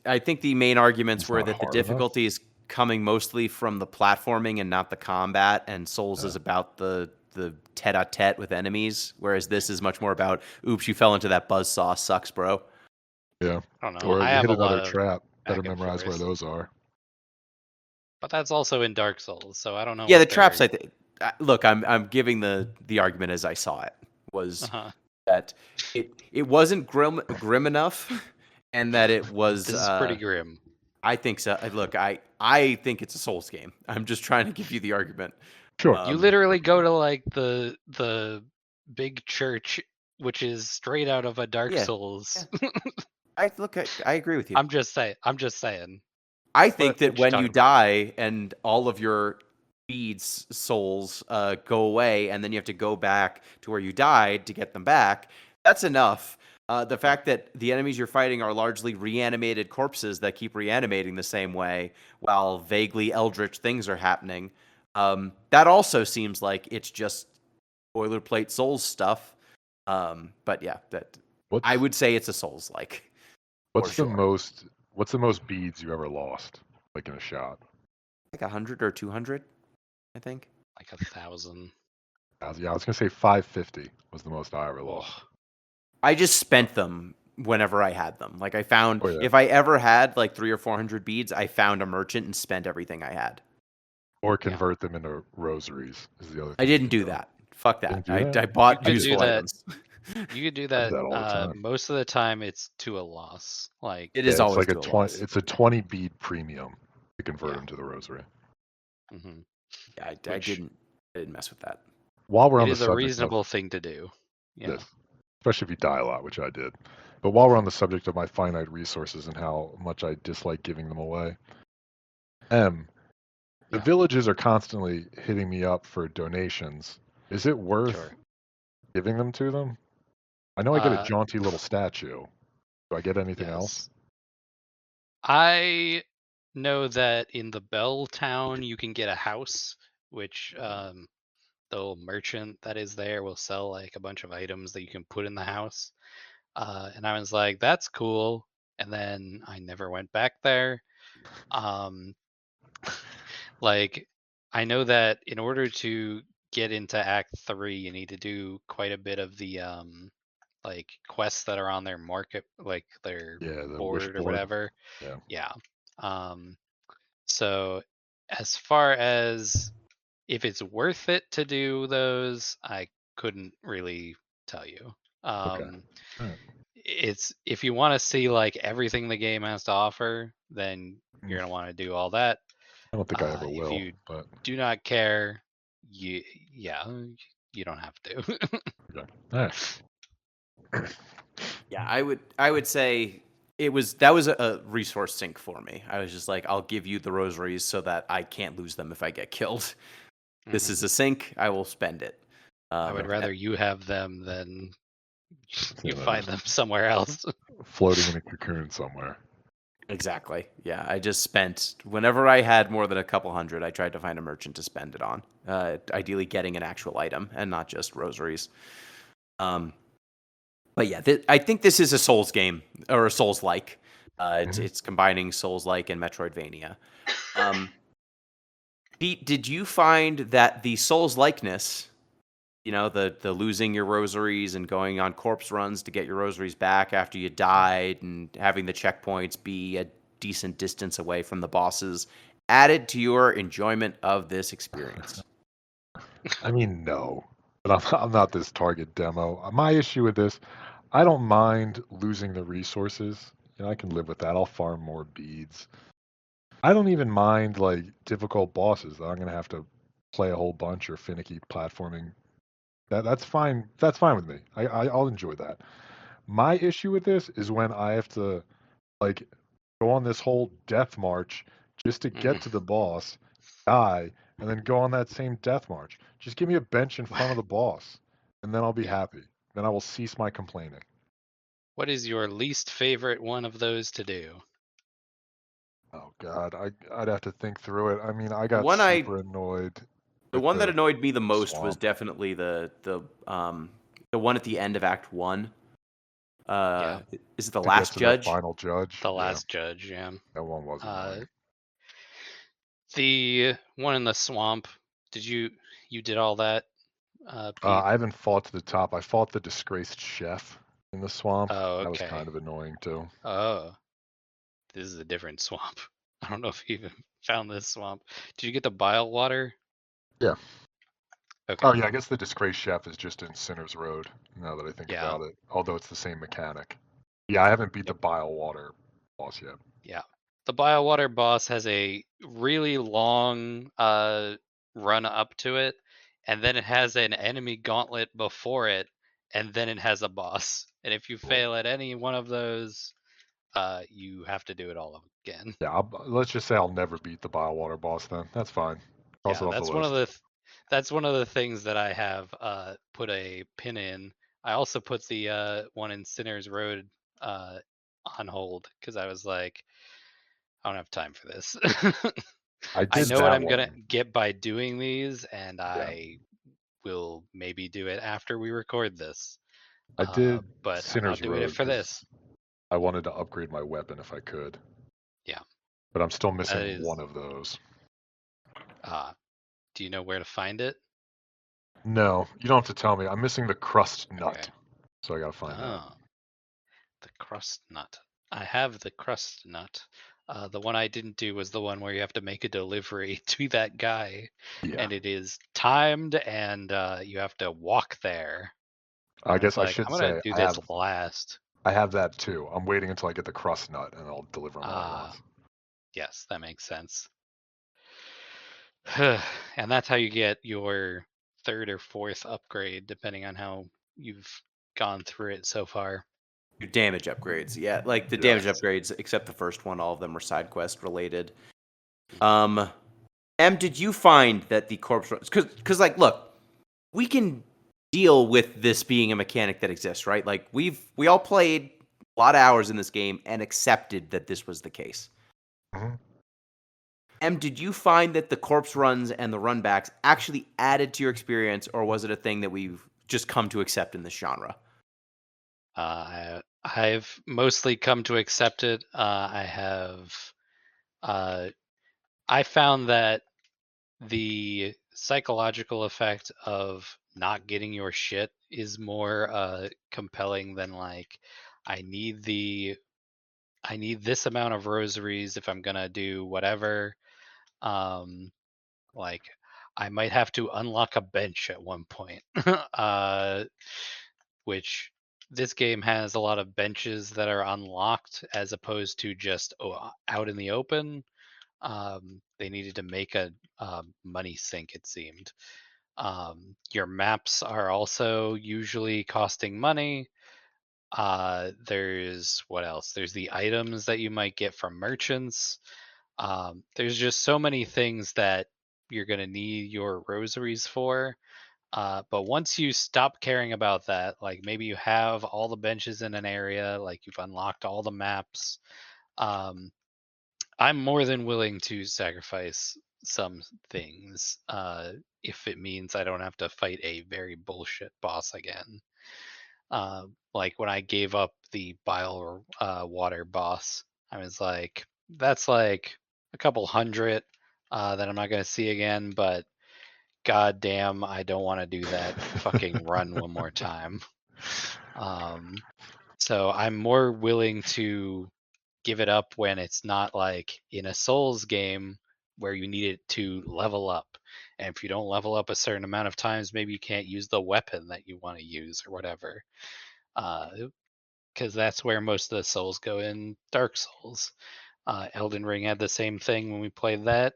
I think the main arguments It's were not that the hard enough. difficulty is coming mostly from the platforming and not the combat, and Souls Yeah. is about the tete-a-tete with enemies, whereas this is much more about, oops, you fell into that buzzsaw, sucks, bro. Yeah. I don't know. Or I you have hit a lot another of trap. Better back and memorize where forth, those are. but that's also in Dark Souls, so I don't know. Yeah, the what traps. they're- Look, I'm giving the argument as I saw it was Uh-huh. that it wasn't grim enough, and that it was. This is pretty grim. I think so. Look, I think it's a Souls game. I'm just trying to give you the argument. Sure. You literally go to like the big church, which is straight out of a Dark Yeah. Souls. I agree with you. I'm just saying. I think What that you when you talking about? die and all of your beads souls go away, and then you have to go back to where you died to get them back, that's enough. The fact that the enemies you're fighting are largely reanimated corpses that keep reanimating the same way while vaguely eldritch things are happening, that also seems like it's just boilerplate Souls stuff. But yeah, What's I would say it's a Souls-like. what's for the sure. most beads you ever lost, like in a shot? Like 100 or 200, I think. Like 1,000. Yeah, I was gonna say 550 was the most I ever lost. Ugh. I just spent them whenever I had them. Like I found, Oh, yeah. if I ever had like 300 or 400 beads, I found a merchant and spent everything I had. Or convert them into rosaries is the other thing. I didn't do that. Fuck that. Didn't do that? I bought You could do useful that. items. You could do do that, that all the time. most of the time. It's to a loss. Like It Yeah, is it's always like to a loss. it's a 20 bead premium to convert Yeah. them to the rosary. mhm. Yeah, I Which- didn't mess with that. While we're it on the is a subject reasonable thing to do. of this, especially if you die a lot, which I did. But while we're on the subject of my finite resources and how much I dislike giving them away, the Yeah. villages are constantly hitting me up for donations. Is it worth Sure. giving them to them? I know I get a Uh, jaunty little statue. Do I get anything else? Yes. I know that in the Bell Town you can get a house, which the little merchant that is there will sell like a bunch of items that you can put in the house. And I was like, that's cool. And then I never went back there. Um, like, I know that in order to get into Act 3, you need to do quite a bit of the like quests that are on their market, like their Yeah, the wish board or board. whatever. Yeah. Yeah. So as far as if it's worth it to do those, I couldn't really tell you. Alright. It's if you want to see like everything the game has to offer, then you're gonna want to do all that. I don't think I ever If will, you but do not care, you don't have to. okay. All right. Yeah, I would say that was a resource sink for me. I was just like, I'll give you the rosaries so that I can't lose them if I get killed. This Mhm. is a sink. I will spend it. I would rather you have them than You Yeah, find them somewhere else. floating in a cocoon somewhere. Exactly. Yeah, I just spent whenever I had more than a couple hundred, I tried to find a merchant to spend it on. Ideally, getting an actual item and not just rosaries. But yeah, I think this is a Souls game or a Souls like. It's combining Souls like and Metroidvania. Pete, did you find that the Souls likeness, the losing your rosaries and going on corpse runs to get your rosaries back after you died and having the checkpoints be a decent distance away from the bosses, added to your enjoyment of this experience? I mean, no, but I'm not this target demo. My issue with this, I don't mind losing the resources. I can live with that. I'll farm more beads. I don't even mind like difficult bosses that I'm gonna have to play a whole bunch or finicky platforming. That's fine. That's fine with me. I'll enjoy that. My issue with this is when I have to like go on this whole death march just to get to the boss, die, and then go on that same death march. Just give me a bench in front of the boss, and then I'll be Yeah. happy. Then I will cease my complaining. What is your least favorite one of those to do? Oh God, I'd have to think through it. I mean, I The got one I super annoyed the with one that the annoyed me the most was swamp. definitely the one at the end of Act 1. Yeah, Is it the To get last to that judge? final judge. the Yeah, last judge. Yeah. that one was Uh, annoying. the one in the swamp. Did you did all that, Pete? I haven't fought to the top. I fought the disgraced chef in the swamp. Oh, That was okay. kind of annoying too. Oh, this is a different swamp. I don't know if you even found this swamp. Did you get the bile water? Yeah. Okay. Oh yeah, I guess the disgraced chef is just in Sinner's Road. Now that I think Yeah. about it, although it's the same mechanic. Yeah, I haven't beat the Yep. bile water boss yet. Yeah. The bile water boss has a really long run up to it, and then it has an enemy gauntlet before it, and then it has a boss. And if you Cool. fail at any one of those, you have to do it all again. Yeah, let's just say I'll never beat the bile water boss then. That's fine. Cross Yeah, it off the that's one of list. that's one of the things that I have put a pin in. I also put the one in Sinner's Road uh, on hold because I was like, I don't have time for this. I I did know what that I'm gonna one. get by doing these, and Yeah. I will maybe do it after we record this. I did But I'm not Sinner's doing it Road for because this. I wanted to upgrade my weapon if I could. Yeah, But I'm still that missing is. one of those. Do you know where to find it? No, you don't have to tell me. I'm missing the crust Okay. nut. So I gotta find that. Oh, the crust nut. I have the crust nut. The one I didn't do was the one where you have to make a delivery to that guy, Yeah. and it is timed, and you have to walk there. And I I was guess I like, should I'm gonna say do this last. I have that too. I'm waiting until I get the crust nut and I'll deliver them all at Ah, once. yes, that makes sense. And that's how you get your third or fourth upgrade, depending on how you've gone through it so far. Your damage upgrades, yeah, like the Yeah. damage upgrades, except the first one, all of them were side quest related. Um, did you find that the corpse because like, look, we can deal with this being a mechanic that exists, right? Like we all played a lot of hours in this game and accepted that this was the case. Mhm. Did you find that the corpse runs and the runbacks actually added to your experience, or was it a thing that we've just come to accept in this genre? I've mostly come to accept it. Uh, I found that the psychological effect of not getting your shit is more compelling than like I need the I need this amount of rosaries if I'm gonna do whatever. Um, like I might have to unlock a bench at one point, which this game has a lot of benches that are unlocked as opposed to just out in the open. They needed to make a money sink, it seemed. Your maps are also usually costing money. There's what else? There's the items that you might get from merchants. There's just so many things that you're going to need your rosaries for. But once you stop caring about that, like maybe you have all the benches in an area, like you've unlocked all the maps, um, I'm more than willing to sacrifice some things if it means I don't have to fight a very bullshit boss again. Like when I gave up the bile water boss, I was like, that's like a couple hundred that I'm not going to see again, but god damn, I don't want to do that fucking run one more time. So I'm more willing to give it up when it's not like in a Souls game where you need it to level up. And if you don't level up a certain amount of times, maybe you can't use the weapon that you want to use or whatever. Because that's where most of the Souls go in Dark Souls. Elden Ring had the same thing when we played that.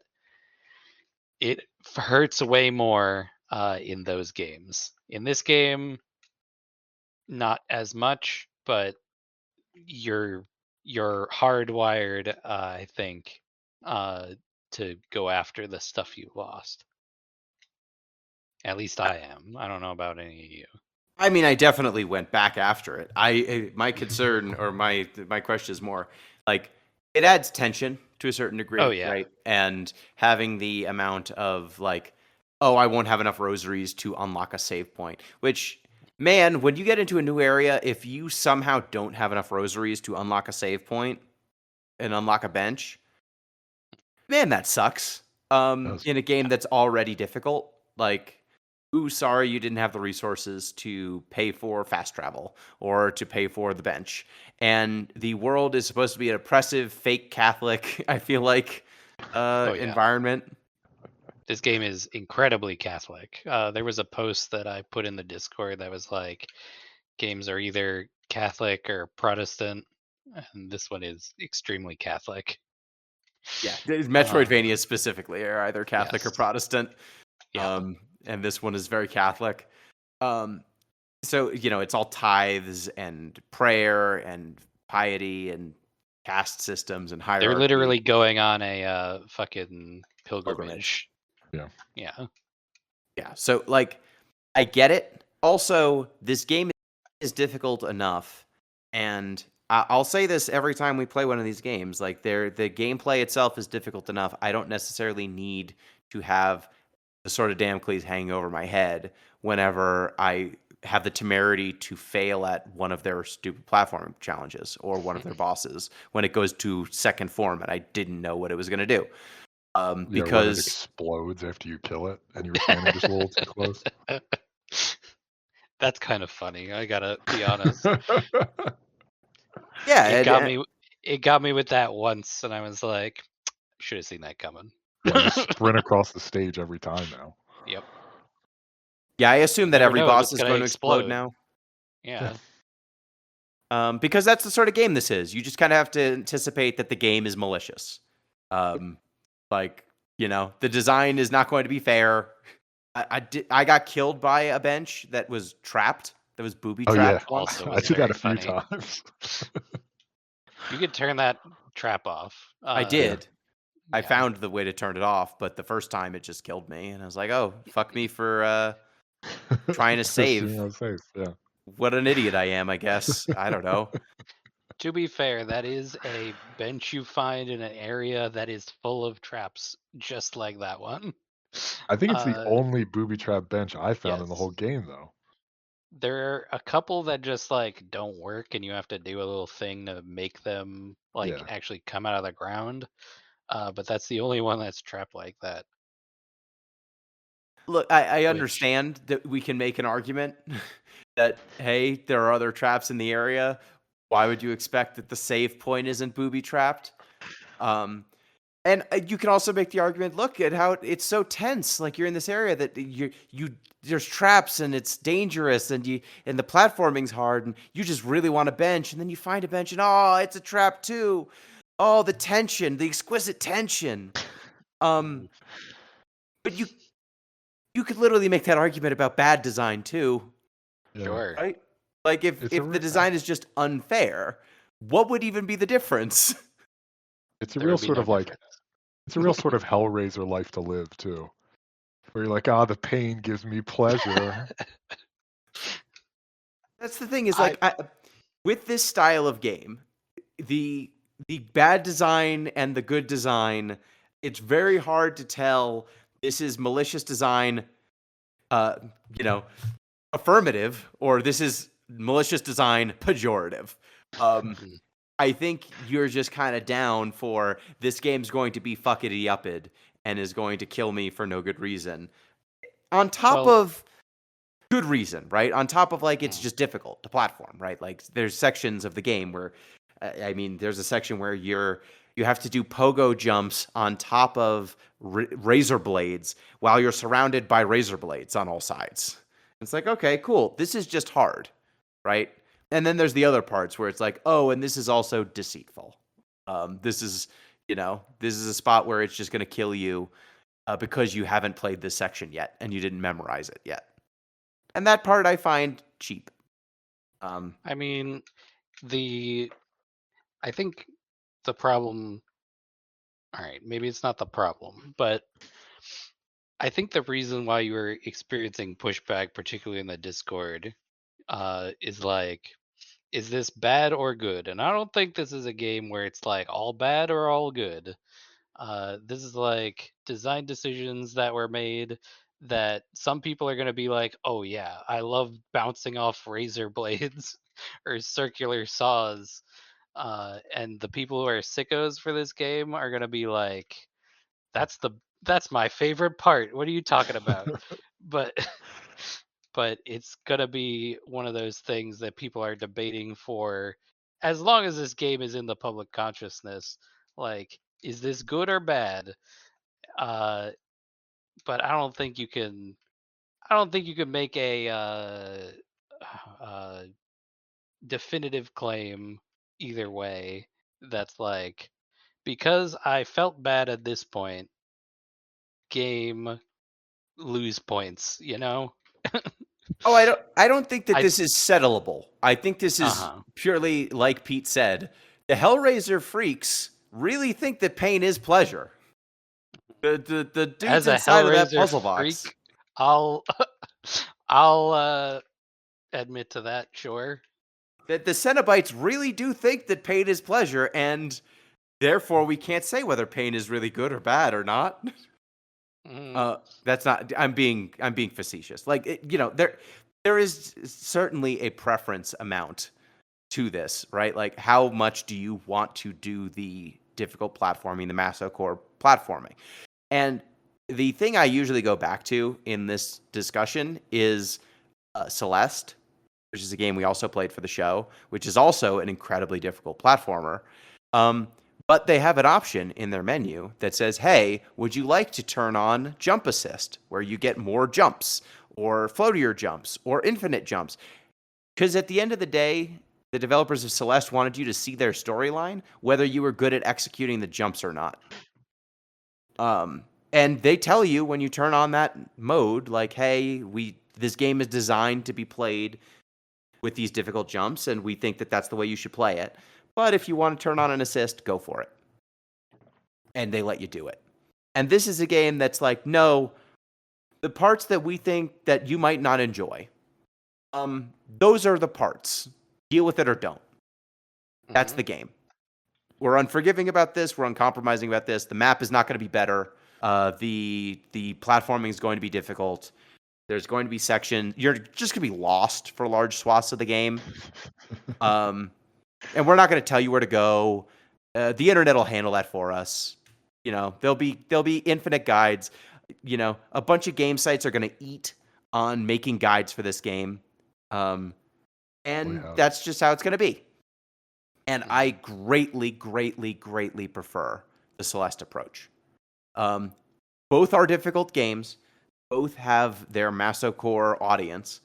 It hurts way more in those games. In this game, not as much, but you're hardwired, I think, to go after the stuff you lost. At least I am. I don't know about any of you. I mean, I definitely went back after it. My concern or my question is more like it adds tension to a certain degree, Oh, yeah. right? And having the amount of like, oh, I won't have enough rosaries to unlock a save point, which man, when you get into a new area, if you somehow don't have enough rosaries to unlock a save point and unlock a bench, man, that sucks. In a game that's already difficult, like, ooh, sorry, you didn't have the resources to pay for fast travel or to pay for the bench. And the world is supposed to be an oppressive, fake Catholic, I feel like, yeah. environment. This game is incredibly Catholic. There was a post that I put in the Discord that was like, games are either Catholic or Protestant, and this one is extremely Catholic. Yeah, Metroidvania specifically are either Catholic or Yes. Protestant. Yeah. And this one is very Catholic. So, you know, it's all tithes and prayer and piety and caste systems and hierarchy. They're literally going on a fucking pilgrimage. Yeah. Yeah. Yeah. So, like, I get it. Also, this game is difficult enough, and I'll say this every time we play one of these games. Like, the gameplay itself is difficult enough. I don't necessarily need to have the sort of Damocles hanging over my head whenever I have the temerity to fail at one of their stupid platform challenges or one of their bosses when it goes to second form and I didn't know what it was going to do. When it Because explodes after you kill it and you were standing just a little too close. That's kind of funny. I gotta be honest. yeah, It got me with that once, and I was like, should have seen that coming. Yeah, you sprint across the stage every time now. Yep. Yeah, I assume that Never every know, boss it's is gonna going to explode explode. now. Yeah. Because that's the sort of game this is. You just kind of have to anticipate that the game is malicious. Like, you know, the design is not going to be fair. I got killed by a bench that was trapped. That was booby trapped. Oh, Also yeah. I was did that a very few funny. times. You could turn that trap off. I did. I yeah. found the way to turn it off, but the first time it just killed me, and I was like, "Oh, fuck me for trying to save." Yeah. What an idiot I am, I guess. I don't know. To be fair, that is a bench you find in an area that is full of traps, just like that one. I think it's the only booby trap bench I found in the yes. whole game, though. There are a couple that just like don't work, and you have to do a little thing to make them like actually come out of the ground. But that's the only one that's trapped like that. Look, I understand that we can make an argument that, hey, there are other traps in the area. Why would you expect that the save point isn't booby trapped? And you can also make the argument, look at how it's so tense. Like you're in this area that there's traps and it's dangerous and the platforming's hard and you just really want a bench and then you find a bench and oh, it's a trap too. Oh, the tension, the exquisite tension. But you could literally make that argument about bad design too. Yeah. Sure. Right? Like if the design is just unfair, what would even be the difference? It's a real sort of like it's a real sort of Hellraiser life to live too. Where you're like, the pain gives me pleasure. That's the thing is like with this style of game, the bad design and the good design, it's very hard to tell this is malicious design, you know, affirmative, or this is malicious design pejorative. I think you're just kind of down for this game's going to be fuckity-upped and is going to kill me for no good reason. On top Well- of good reason, right? On top of like it's just difficult to platform, right? Like there's sections of the game where I mean, there's a section where you have to do pogo jumps on top of razor blades while you're surrounded by razor blades on all sides. It's like, okay, cool. This is just hard, right? And then there's the other parts where it's like, oh, and this is also deceitful. This is a spot where it's just going to kill you because you haven't played this section yet and you didn't memorize it yet. And that part I find cheap. I mean, I think the problem. All right, maybe it's not the problem, but I think the reason why you were experiencing pushback, particularly in the Discord, is like, is this bad or good? And I don't think this is a game where it's like all bad or all good. This is like design decisions that were made that some people are going to be like, oh yeah, I love bouncing off razor blades or circular saws. And the people who are sickos for this game are going to be like, that's my favorite part. What are you talking about? But but it's gonna be one of those things that people are debating for as long as this game is in the public consciousness. Like, is this good or bad? Uh, but I don't think you can. I don't think you can make a uh, definitive claim either way. That's like, because I felt bad at this point, game lose points. You know. Oh, I don't think that this is settleable. I think this is Uh-huh. purely like Pete said. The Hellraiser freaks really think that pain is pleasure. The dudes As a inside of that Hellraiser puzzle box. freak, I'll I'll admit to that, sure. That the Cenobites really do think that pain is pleasure, and therefore we can't say whether pain is really good or bad or not. That's not. I'm being facetious. Like there is certainly a preference amount to this, right? Like how much do you want to do the difficult platforming, the masocore platforming? And the thing I usually go back to in this discussion is Celeste, which is a game we also played for the show, which is also an incredibly difficult platformer. But they have an option in their menu that says, hey, would you like to turn on jump assist, where you get more jumps or floatier jumps or infinite jumps? Because at the end of the day, the developers of Celeste wanted you to see their storyline, whether you were good at executing the jumps or not. And they tell you when you turn on that mode, like, hey, this game is designed to be played with these difficult jumps, and we think that that's the way you should play it. But if you want to turn on an assist, go for it. And they let you do it. And this is a game that's like, no, the parts that we think that you might not enjoy, those are the parts. Deal with it or don't. That's the game. We're unforgiving about this. We're uncompromising about this. The map is not going to be better. The platforming is going to be difficult. There's going to be you're just going to be lost for large swaths of the game. And we're not going to tell you where to go. The internet will handle that for us. There'll be infinite guides. A bunch of game sites are going to eat on making guides for this game. That's just how it's going to be. And I greatly, greatly, greatly prefer the Celeste approach. Both are difficult games. Both have their masocore audience.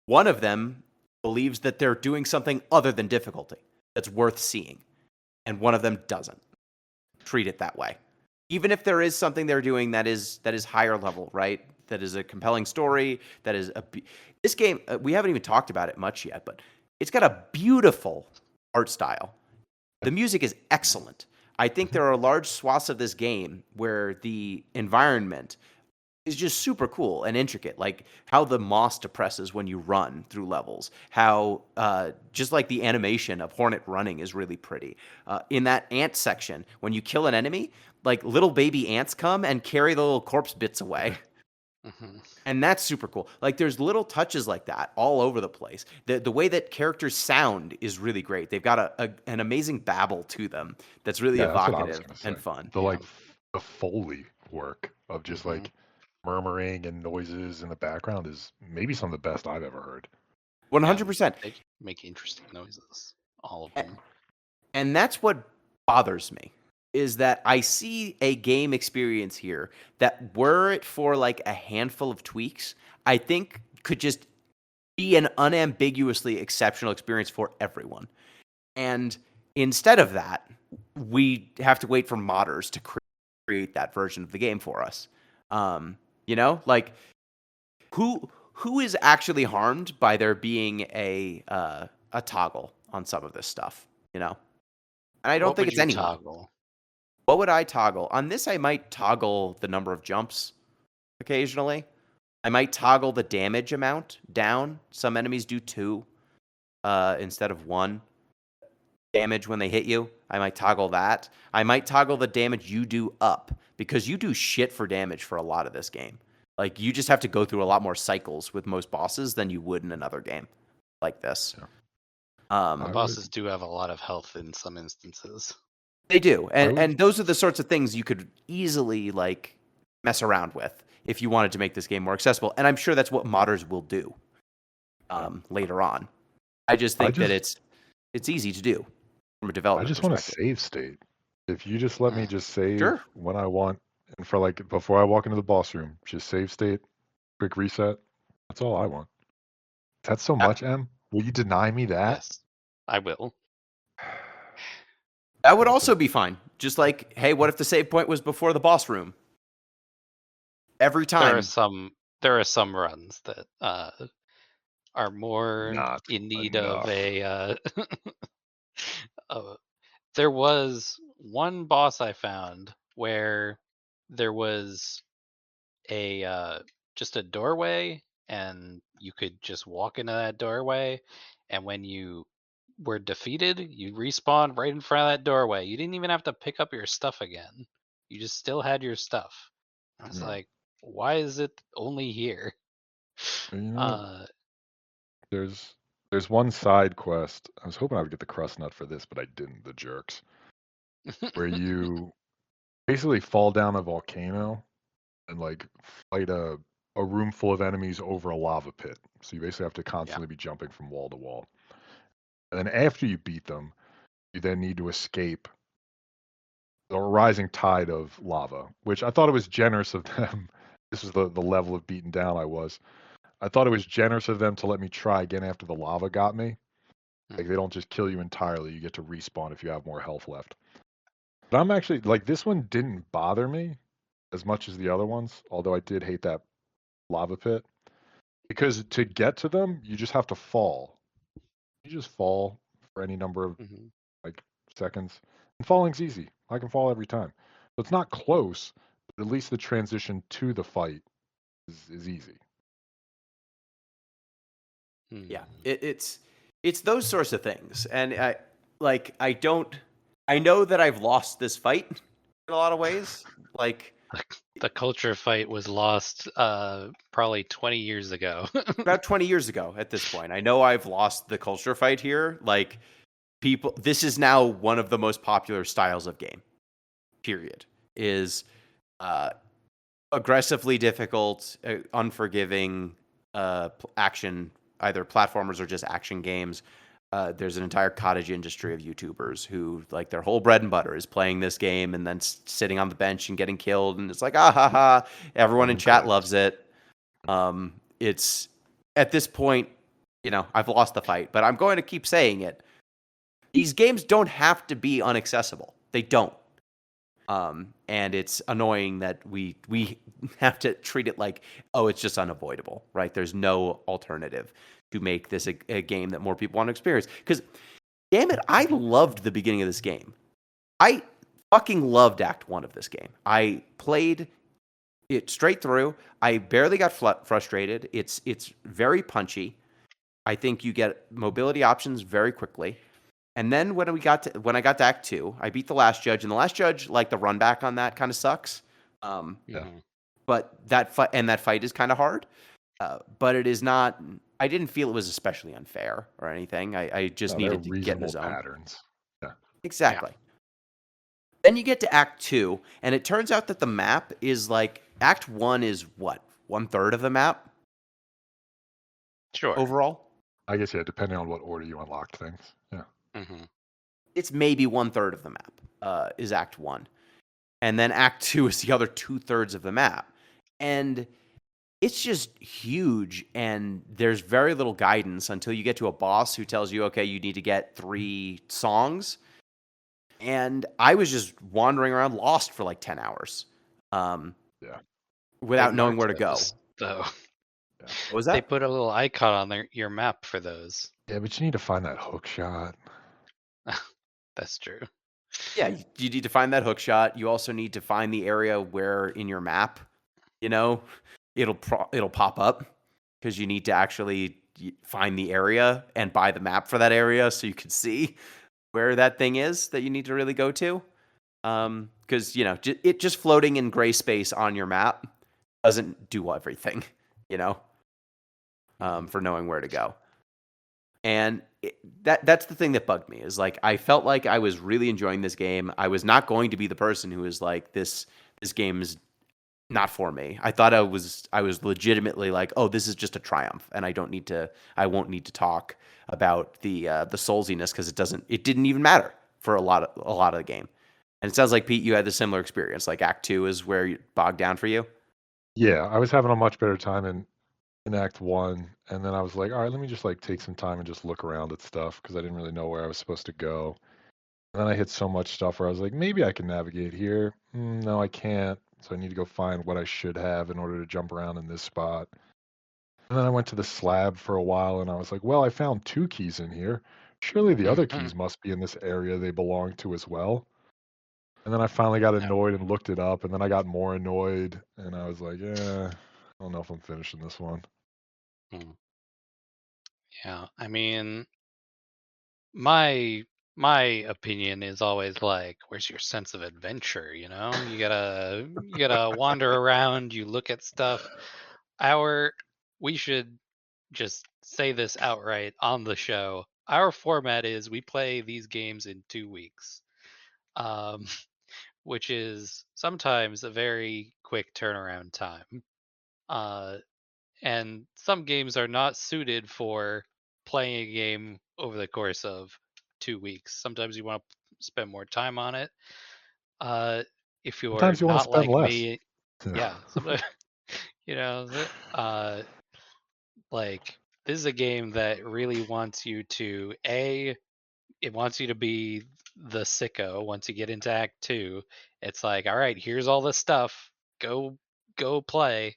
One of them believes that they're doing something other than difficulty that's worth seeing. And one of them doesn't. Treat it that way. Even if there is something they're doing that is higher level, right? That is a compelling story. This game, we haven't even talked about it much yet, but it's got a beautiful art style. The music is excellent. I think there are large swaths of this game where the environment is just super cool and intricate. Like how the moss depresses when you run through levels. How just like the animation of Hornet running is really pretty. In that ant section, when you kill an enemy, like little baby ants come and carry the little corpse bits away. And that's super cool. Like there's little touches like that all over the place. The way that characters sound is really great. They've got an amazing babble to them that's really Yeah, that's what I was evocative gonna say. and fun. The the Foley work of just like murmuring and noises in the background is maybe some of the best I've ever heard. 100%. They make interesting noises, all of them. And that's what bothers me is that I see a game experience here that were it for like a handful of tweaks, I think could just be an unambiguously exceptional experience for everyone. And instead of that, we have to wait for modders to create that version of the game for us. You know, like who is actually harmed by there being a toggle on some of this stuff, you know? And I don't think it's anyone. Toggle? What would I toggle? On this, I might toggle the number of jumps occasionally. I might toggle the damage amount down. Some enemies do 2 instead of 1 damage when they hit you. I might toggle that. I might toggle the damage you do up because you do shit for damage for a lot of this game. Like you just have to go through a lot more cycles with most bosses than you would in another game like this. Yeah. The bosses do have a lot of health in some instances. They do, and those are the sorts of things you could easily like mess around with if you wanted to make this game more accessible. And I'm sure that's what modders will do later on. I just think that it's easy to do from a development perspective. Want to save state. If you just let me just save Sure. when I want, and for like before I walk into the boss room, just save state, quick reset. That's all I want. That's so much, Em. Will you deny me that? Yes, I will. That would also be fine. Just like, hey, what if the save point was before the boss room? Every time. There are some runs that are more Not in need enough. of a. There was one boss I found where there was a just a doorway, and you could just walk into that doorway, and when you were defeated, you respawned right in front of that doorway. You didn't even have to pick up your stuff again. You just still had your stuff. I was like, why is it only here? You know, there's one side quest. I was hoping I would get the crust nut for this, but I didn't. The jerks, where you basically fall down a volcano and like fight a room full of enemies over a lava pit. So you basically have to constantly be jumping from wall to wall. And then after you beat them, you then need to escape the rising tide of lava, which I thought it was generous of them. This is the level of beaten down I was. I thought it was generous of them to let me try again after the lava got me. Like they don't just kill you entirely. You get to respawn if you have more health left. But I'm actually like this one didn't bother me as much as the other ones, although I did hate that lava pit. Because to get to them, you just have to fall. You just fall for any number of like seconds. And falling's easy. I can fall every time. So it's not close, but at least the transition to the fight is easy. Yeah, it's those sorts of things, and I know that I've lost this fight in a lot of ways. Like the culture fight was lost probably 20 years ago. About 20 years ago at this point. I know I've lost the culture fight here. Like this is now one of the most popular styles of game. Period. Is aggressively difficult, unforgiving action, either platformers or just action games. There's an entire cottage industry of YouTubers who, like, their whole bread and butter is playing this game and then sitting on the bench and getting killed. And it's like, ah ha ha. Everyone in chat loves it. It's at this point, you know, I've lost the fight, but I'm going to keep saying it. These games don't have to be unaccessible. They don't. And it's annoying that we have to treat it like, oh, it's just unavoidable, right? There's no alternative to make this a game that more people want to experience. Because, damn it, I loved the beginning of this game. I fucking loved Act 1 of this game. I played It straight through. I barely got frustrated. It's very punchy. I think you get mobility options very quickly. And then when I got to Act 2, I beat the last judge, and the last judge, like, the run back on that kind of sucks. Yeah. Mhm. But that fight is kind of hard. But it is not. I didn't feel it was especially unfair or anything. I just No, they're needed to get in the reasonable zone. patterns. Yeah. Exactly. Then you get to Act 2, and it turns out that the map is like Act 1 is what? 1/3 of the map Sure. overall? I guess, yeah, depending on what order you unlocked things. Yeah. Hmm. It's maybe 1/3 of the map, is Act 1. And then Act 2 is the other 2/3 of the map. And it's just huge, and there's very little guidance until you get to a boss who tells you, okay, you need to get 3 songs. And I was just wandering around lost for like 10 hours. Yeah. Without They knowing where to marked go. those, though. Yeah. What was They that? put a little icon on your map for those. Yeah, but you need to find that hook shot. That's true. Yeah, you need to find that hook shot. You also need to find the area where in your map, it'll pop up, because you need to actually find the area and buy the map for that area so you can see where that thing is that you need to really go to. Because it just floating in gray space on your map doesn't do everything, you know, for knowing where to go. And that's the thing that bugged me, is like I felt like I was really enjoying this game. I was not going to be the person who was like, this game is not for me. I thought I was legitimately like, oh, this is just a triumph, and I won't need to talk about the soulsiness, because it didn't even matter for a lot of the game. And it sounds like, Pete, you had a similar experience. Like Act 2 is where you bogged down for you. Yeah, I was having a much better time in Act 1, and then I was like, all right, let me just like take some time and just look around at stuff, because I didn't really know where I was supposed to go. And then I hit so much stuff where I was like, maybe I can navigate here. No, I can't. So I need to go find what I should have in order to jump around in this spot. And then I went to the slab for a while, and I was like, well, I found 2 keys in here. Surely the other Mhm. keys must be in this area they belong to as well. And then I finally got Yeah. annoyed and looked it up, and then I got more annoyed, and I was like, I don't know if I'm finishing this one. Mm. Yeah. I mean, my my opinion is always like, where's your sense of adventure? You gotta wander around. You look at stuff. We should just say this outright on the show. Our format is we play these games in 2 weeks, um, which is sometimes a very quick turnaround time. Uh, and some games are not suited for playing a game over the course of 2 weeks. Sometimes you want to spend more time on it. Uh, if you're Sometimes you want to not spend like less. me, Yeah. yeah, sometimes like this is a game that really wants you to it wants you to be the sicko. Once you get into Act 2, it's like, all right, here's all this stuff, go play.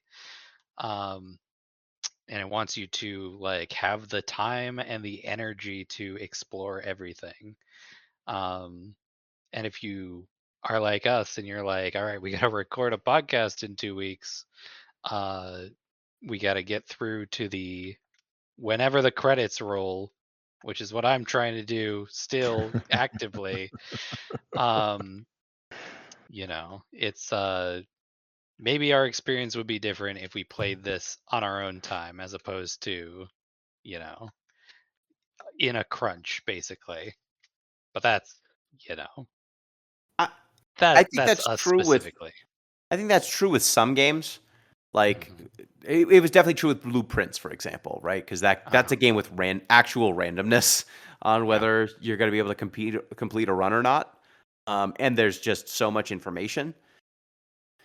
um and it wants you to like have the time and the energy to explore everything. um and if you are like us and you're like, all right, we got to record a podcast in 2 weeks, uh we got to get through to the whenever the credits roll, which is what I'm trying to do still actively. um it's maybe our experience would be different if we played this on our own time as opposed to, you know in a crunch, basically. But that's, you know I, I that think that's that's us true with specifically. I think that's true with some games. Like, Hmm. it was definitely true with Blueprints, for example, right? Because that's Uh-huh. a game with actual randomness on Yeah. whether you're going to be able to complete a run or not. And there's just so much information.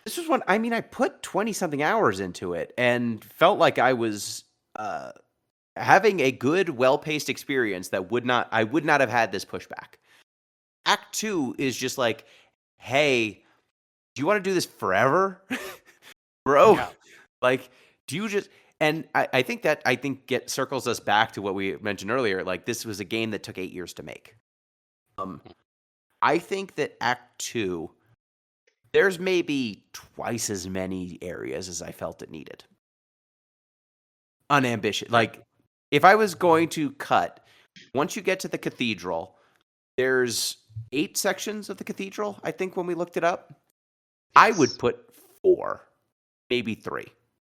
This was one. I mean, I put 20 something hours into it and felt like I was uh, having a good, well paced experience that I would not have had this pushback. Act 2 is just like, hey, do you want to do this forever? Bro, Yeah. like, do you just and I think get circles us back to what we mentioned earlier. Like, this was a game that took 8 years to make. Um, I think that Act 2 there's maybe twice as many areas as I felt it needed. Unambitious. Like, if I was going to cut, once you get to the cathedral, there's 8 sections of the cathedral, I think, when we looked it up. I would put 4, maybe 3.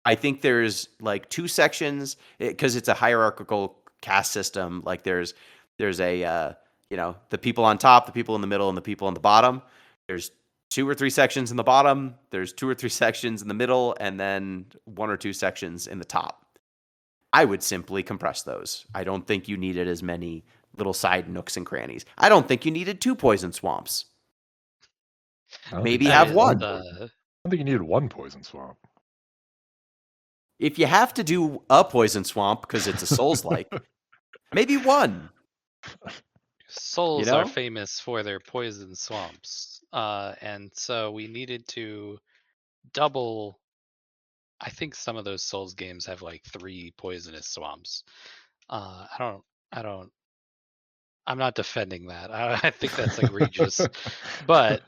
I think there's like 2 sections because it's a hierarchical caste system. Like there's a the people on top, the people in the middle, and the people on the bottom. There's 2 or 3 sections in the bottom. There's 2 or 3 sections in the middle, and then 1 or 2 sections in the top. I would simply compress those. I don't think you needed as many little side nooks and crannies. I don't think you needed 2 poison swamps. Maybe have 1. I don't think you needed 1 poison swamp. If you have to do a poison swamp because it's a Souls-like, maybe 1. Souls are famous for their poison swamps, and so we needed to double. I think some of those Souls games have like 3 poisonous swamps. I don't. I'm not defending that. I think that's egregious, but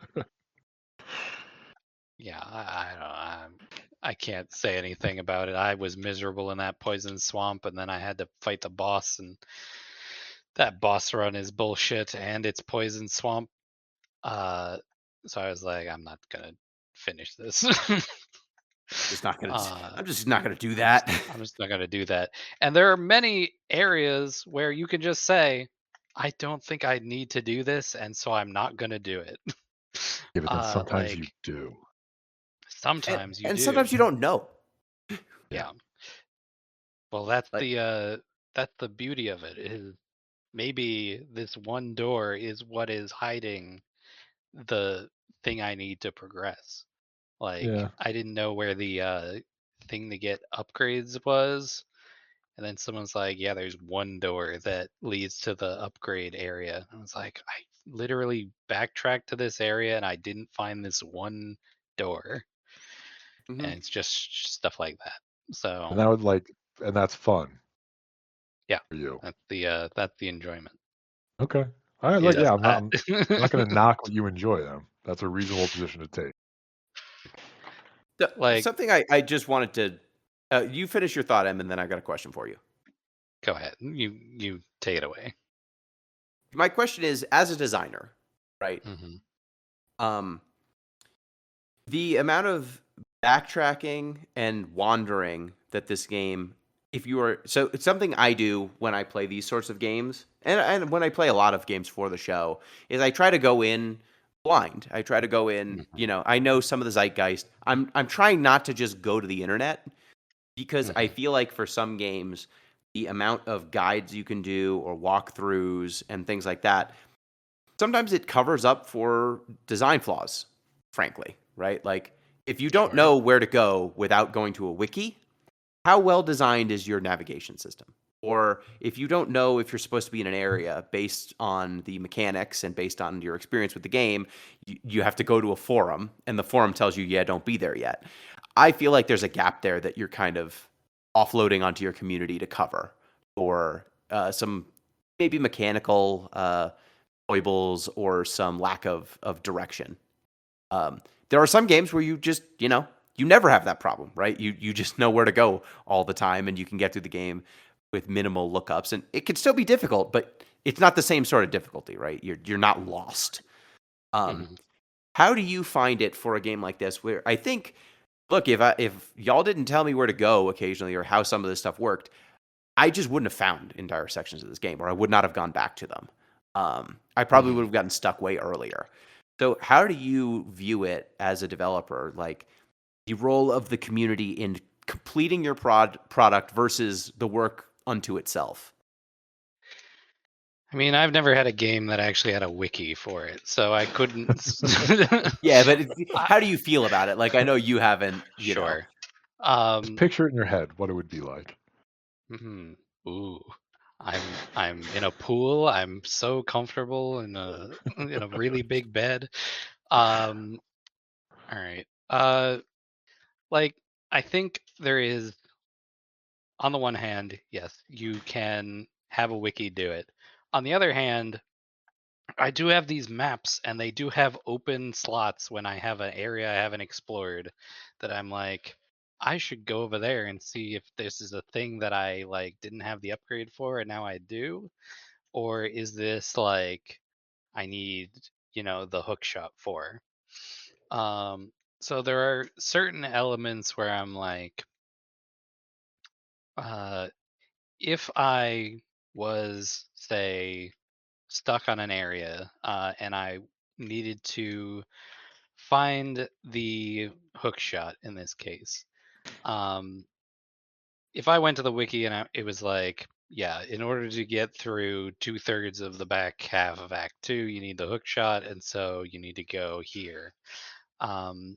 yeah, I can't say anything about it. I was miserable in that poison swamp, and then I had to fight the boss, and that boss run is bullshit, and it's poison swamp. So I was like, I'm not gonna finish this. Just not gonna. I'm just not gonna do that. I'm just not gonna do that. And there are many areas where you can just say, I don't think I need to do this, and so I'm not gonna do it. Yeah, but then sometimes you do. Sometimes you and do. sometimes you don't know. Yeah. Well, that's the beauty of it. Is maybe this one door is what is hiding the thing I need to progress. Like I didn't know where the thing to get upgrades was, and then someone's like, "Yeah, there's one door that leads to the upgrade area." I was like, I literally backtracked to this area and I didn't find this one door, and it's just stuff like that. So And that would and that's fun. yeah, For you. that's the enjoyment. Okay. All right. Yeah, I'm not going to knock what you enjoy. Them. That's a reasonable position to take. Like, something I just wanted to. You finish your thought, Em, and then I got a question for you. go ahead. You take it away. My question is, as a designer, right? The amount of backtracking and wandering that this game, if you are, so it's something I do when I play these sorts of games, and when I play a lot of games for the show, is I try to go in blind. I try to go in, I know some of the zeitgeist. I'm trying not to just go to the internet because I feel like for some games, the amount of guides you can do or walkthroughs and things like that, sometimes it covers up for design flaws, frankly, right? Like if you don't know where to go without going to a wiki, how well designed is your navigation system? Or if you don't know if you're supposed to be in an area based on the mechanics and based on your experience with the game, you have to go to a forum and the forum tells you, yeah, don't be there yet. I feel like there's a gap there that you're kind of offloading onto your community to cover or some maybe mechanical foibles or some lack of direction. There are some games where you just, you never have that problem, right? You just know where to go all the time and you can get through the game with minimal lookups, and it can still be difficult, but it's not the same sort of difficulty, right? You're not lost. How do you find it for a game like this? Where I think, look, if y'all didn't tell me where to go occasionally or how some of this stuff worked, I just wouldn't have found entire sections of this game, or I would not have gone back to them. I probably would have gotten stuck way earlier. So how do you view it as a developer, like the role of the community in completing your product versus the work unto itself? I mean, I've never had a game that actually had a wiki for it, so I couldn't. Yeah, but how do you feel about it? Like, I know you haven't. Sure. Just picture it in your head what it would be like. Ooh, I'm in a pool. I'm so comfortable in a really big bed. All right. Like I think there is, on the one hand, yes, you can have a wiki do it. On the other hand, I do have these maps, and they do have open slots when I have an area I haven't explored that I'm like, I should go over there and see if this is a thing that I like didn't have the upgrade for and now I do, or is this like I need, the hook shot for. Um, so there are certain elements where I'm like, uh, if I was, say, stuck on an area and I needed to find the hook shot in this case, um, if I went to the wiki and it was like, yeah, in order to get through 2/3 of the back half of Act 2, you need the hook shot, and so you need to go here. Um,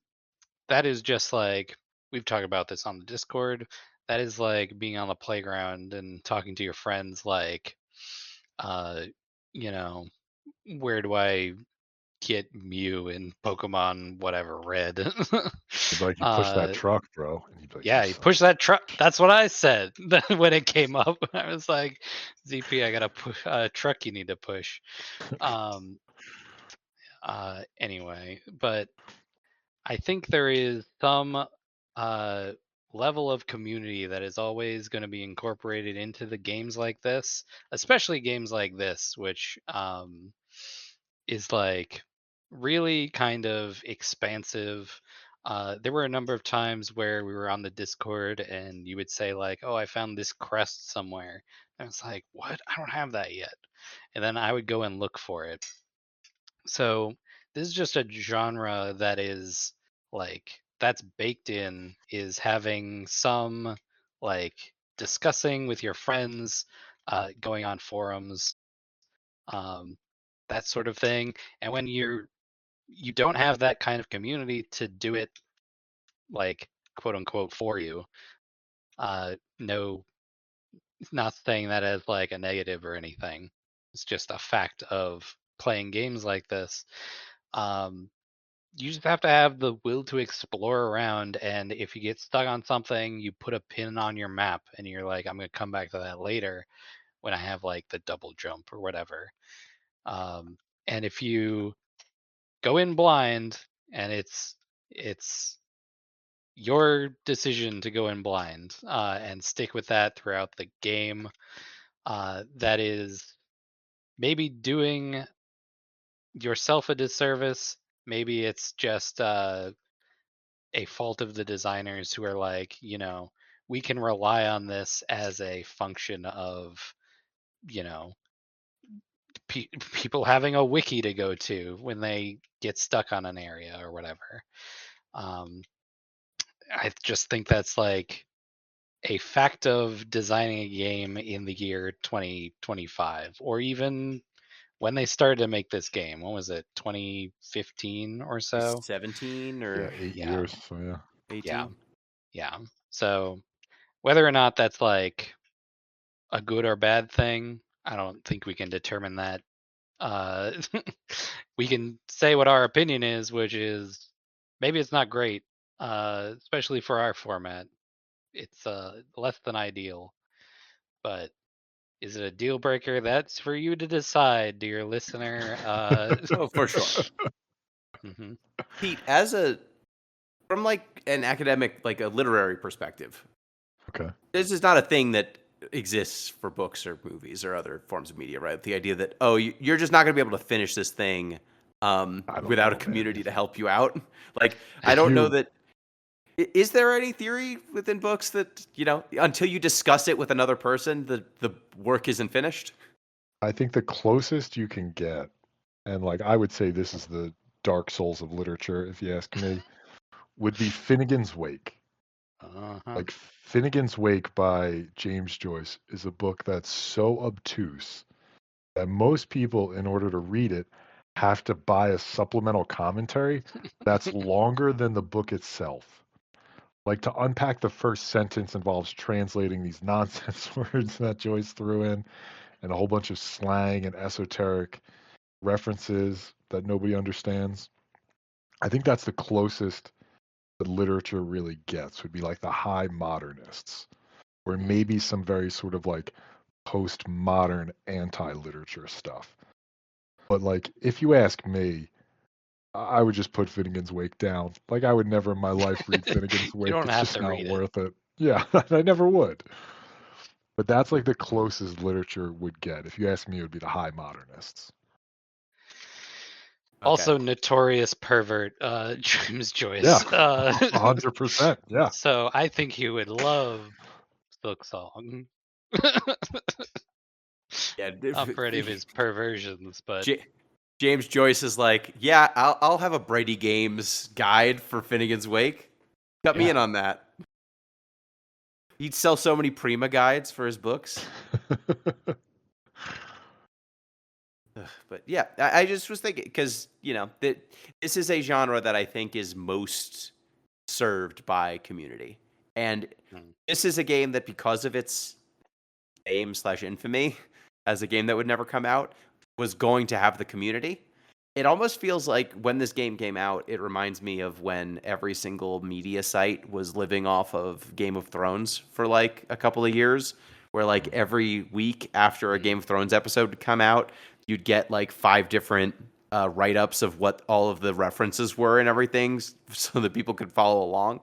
that is just like we've talked about this on the Discord. That is like being on the playground and talking to your friends, like, uh, you know, where do I get Mew in Pokemon whatever Red? He'd be like, you push that uh, truck, bro. And you'd be like, yeah, you you son push of that truck. That's what I said when it came up. I was like, ZP, I got a truck you need to push. Um, anyway, but I think there is some uh, level of community that is always going to be incorporated into the games like this, especially games like this, which is like really kind of expansive. There were a number of times where we were on the Discord and you would say like, "Oh, I found this crest somewhere," and it's like, "What? I don't have that yet," and then I would go and look for it. So this is just a genre that is like that's baked in is having some like discussing with your friends, going on forums, um, that sort of thing. And when you don't have that kind of community to do it like quote unquote for you, no, not saying that as like a negative or anything. It's just a fact of playing games like this. Um, you just have to have the will to explore around, and if you get stuck on something you put a pin on your map and you're like, I'm going to come back to that later when I have like the double jump or whatever. And if you go in blind and it's your decision to go in blind, and stick with that throughout the game, that is maybe doing yourself a disservice. Maybe it's just a fault of the designers who are like, we can rely on this as a function of, you know, people having a wiki to go to when they get stuck on an area or whatever. Um, I just think that's like a fact of designing a game in the year 2025, or even when they started to make this game. What was it, 2015 or so? 17 yeah, or Yeah, 8 years. So yeah. yeah, 18? yeah. So whether or not that's like a good or bad thing, I don't think we can determine that. Uh, we can say what our opinion is, which is maybe it's not great, especially for our format. It's less than ideal, but is it a deal breaker? That's for you to decide, dear listener. Oh, for sure. Mhm. Pete, from like an academic, like a literary perspective, Okay. this is not a thing that exists for books or movies or other forms of media, right? The idea that, oh, you're just not going to be able to finish this thing I don't without a know, community man. to help you out. Like, I If don't know you, that. Is there any theory within books that, until you discuss it with another person, the work isn't finished? I think the closest you can get, and like I would say this is the Dark Souls of literature, if you ask me, would be Finnegan's Wake. Uh-huh. Like Finnegan's Wake by James Joyce is a book that's so obtuse that most people, in order to read it, have to buy a supplemental commentary that's longer than the book itself. Like to unpack the first sentence involves translating these nonsense words that Joyce threw in and a whole bunch of slang and esoteric references that nobody understands. I think that's the closest that literature really gets, would be like the high modernists, or maybe some very sort of like postmodern anti literature stuff. But like, if you ask me, I would just put Finnegan's Wake down. Like, I would never in my life read Finnegan's Wake. don't It's have just to not read it. worth it. Yeah, I never would. But that's like the closest literature would get. If you ask me, it would be the high modernists. Also, notorious pervert, James Joyce. Yeah, 100%. Yeah. So I think he would love Silksong. Yeah, Not for any of his perversions, but James Joyce is like, yeah, I'll have a Brady Games guide for Finnegan's Wake. Cut me in on that. He'd sell so many Prima guides for his books. But yeah, I just was thinking, because, this is a genre that I think is most served by community. And this is a game that, because of its fame/infamy as a game that would never come out, was going to have the community. It almost feels like when this game came out, it reminds me of when every single media site was living off of Game of Thrones for like a couple of years, where like every week after a Game of Thrones episode would come out, you'd get like 5 different write-ups of what all of the references were and everything, so that people could follow along.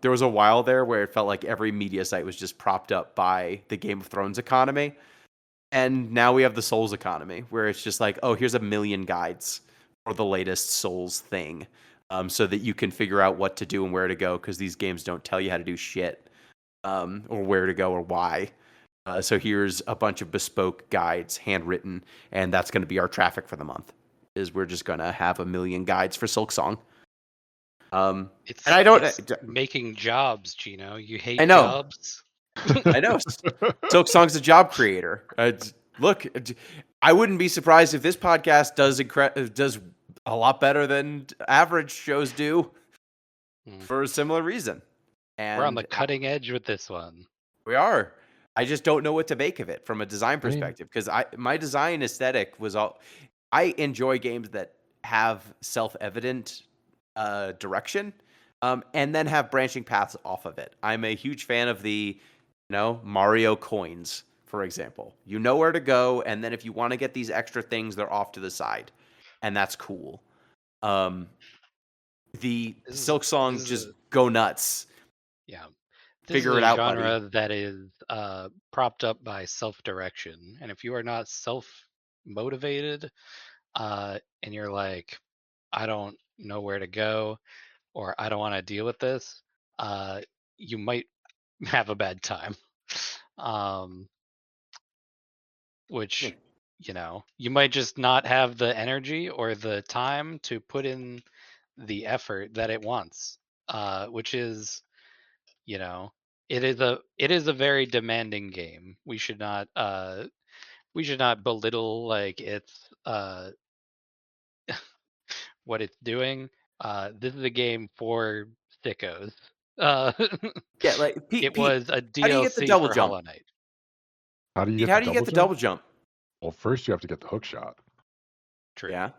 There was a while there where it felt like every media site was just propped up by the Game of Thrones economy. And now we have the Souls economy, where it's just like, oh, here's 1 million guides for the latest Souls thing, so that you can figure out what to do and where to go, because these games don't tell you how to do shit, or where to go or why. So here's a bunch of bespoke guides, handwritten, and that's going to be our traffic for the month, is we're just going to have 1 million guides for Silksong. It's making jobs, Gino. You hate I know. jobs? I know. Silksong's a job creator. Look, I wouldn't be surprised if this podcast does a lot better than average shows do for a similar reason. And we're on the cutting edge with this one. We are. I just don't know what to make of it from a design perspective, because my design aesthetic was I enjoy games that have self-evident direction, and then have branching paths off of it. I'm a huge fan of the Mario coins, for example. You know where to go, and then if you want to get these extra things, they're off to the side, and that's cool. The Silksong just go nuts. Yeah. Figure it out, buddy. This is a genre that is propped up by self-direction, and if you are not self-motivated, and you're like, I don't know where to go, or I don't want to deal with this, you might have a bad time. Which, you might just not have the energy or the time to put in the effort that it wants, which is, it is a very demanding game. We should not belittle like it's what it's doing. This is a game for sickos. Yeah, like it was a DLC how do you get the double for jump? Hollow Knight. How do you get the double jump? Well, first you have to get the hook shot. True. Yeah.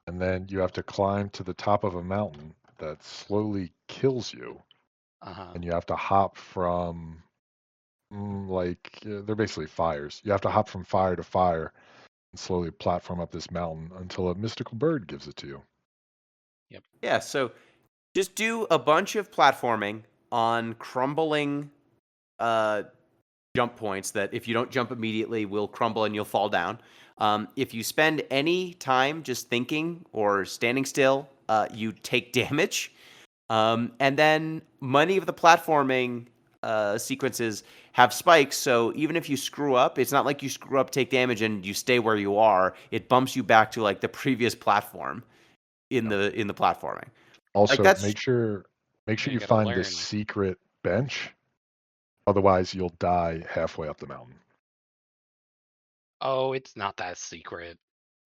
And then you have to climb to the top of a mountain that slowly kills you. And you have to hop from, they're basically fires. You have to hop from fire to fire and slowly platform up this mountain until a mystical bird gives it to you. Yep. Yeah, so just do a bunch of platforming on crumbling jump points that, if you don't jump immediately, will crumble and you'll fall down. If you spend any time just thinking or standing still, you take damage. And then many of the platforming sequences have spikes, so even if you screw up, it's not like you screw up, take damage, and you stay where you are. It bumps you back to like the previous platform in the platforming. Also, make sure you find the secret bench. Otherwise, you'll die halfway up the mountain. Oh, it's not that secret.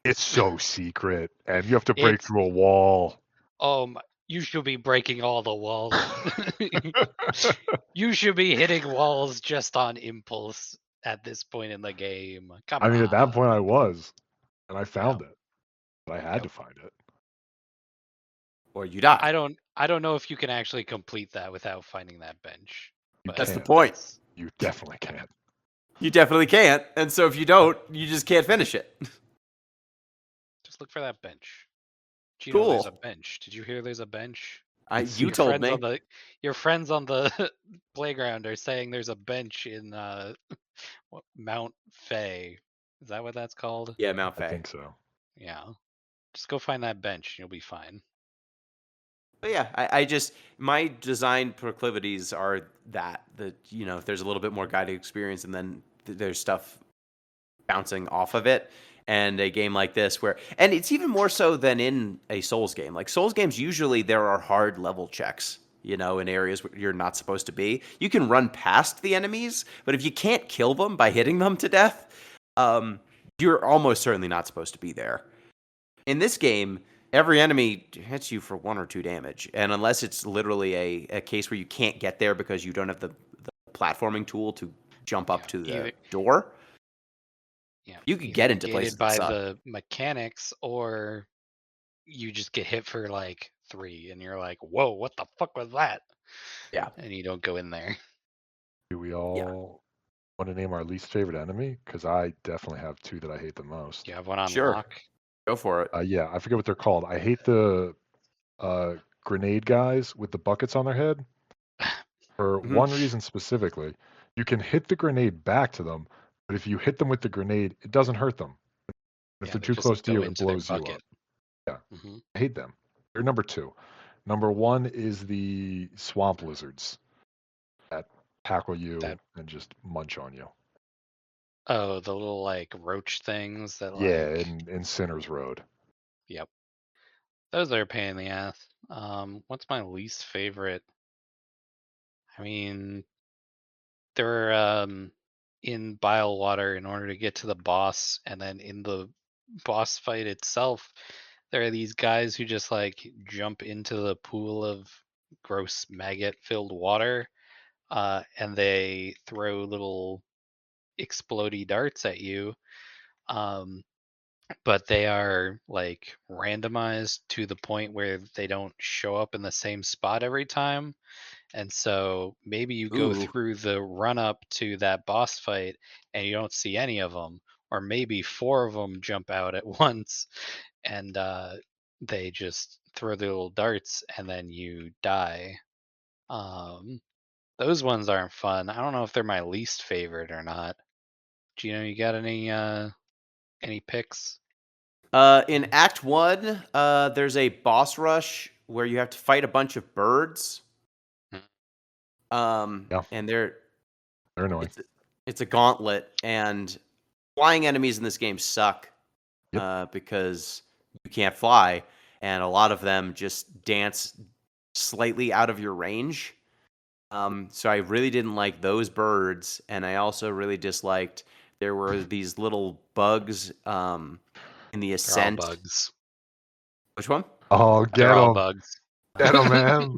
It's so secret, and you have to break through a wall. Oh, you should be breaking all the walls. You should be hitting walls just on impulse at this point in the game. Come on. At that point I was, and I found it. But I had to find it. Or you die. I don't know if you can actually complete that without finding that bench. That's the point. You definitely can't. You definitely can't. And so if you don't, you just can't finish it. Just look for that bench. Gino, there's a Cool. bench. Did you hear there's a bench? You Your told friends me. on the your friends on the playground are saying there's a bench in Mount Fay. Is that what that's called? Yeah, Mount I Fay. think so. Yeah. Just go find that bench and you'll be fine. But yeah, I just my design proclivities are that if there's a little bit more guided experience and then there's stuff bouncing off of it. And a game like this and it's even more so than in a Souls game. Like Souls games, usually there are hard level checks, in areas where you're not supposed to be. You can run past the enemies, but if you can't kill them by hitting them to death, you're almost certainly not supposed to be there. In this game, every enemy hits you for 1 or 2 damage. And unless it's literally a case where you can't get there because you don't have the platforming tool to jump up to the door, you could get into places that by suck. the mechanics, or you just get hit for like 3 and you're like, whoa, what the fuck was that? Yeah. And you don't go in there. Do we all want to name our least favorite enemy? Because I definitely have 2 that I hate the most. Do you have one on Sure. lock? Go for it. Yeah, I forget what they're called. I hate the grenade guys with the buckets on their head for one reason specifically. You can hit the grenade back to them, but if you hit them with the grenade, it doesn't hurt them. If they're too close to you, it blows you up. Yeah, I hate them. They're number 2. Number 1 is the swamp lizards that tackle you and just munch on you. Oh, the little like roach things that Yeah, in Sinner's Road. Yep. Those are a pain in the ass. What's my least favorite? I mean, they're in bile water in order to get to the boss, and then in the boss fight itself, there are these guys who just like jump into the pool of gross maggot-filled water, and they throw little explodey darts at you. But they are like randomized to the point where they don't show up in the same spot every time. And so maybe you go through the run up to that boss fight and you don't see any of them, or maybe 4 of them jump out at once and they just throw their little darts and then you die. Those ones aren't fun. I don't know if they're my least favorite or not. Gino, you got any picks? In Act 1, there's a boss rush where you have to fight a bunch of birds. And they're annoying. It's a gauntlet, and flying enemies in this game suck because you can't fly, and a lot of them just dance slightly out of your range. So I really didn't like those birds, and I also really disliked there were these little bugs in the ascent. They're all bugs. Which one? Oh, They're all bugs. Get them, man.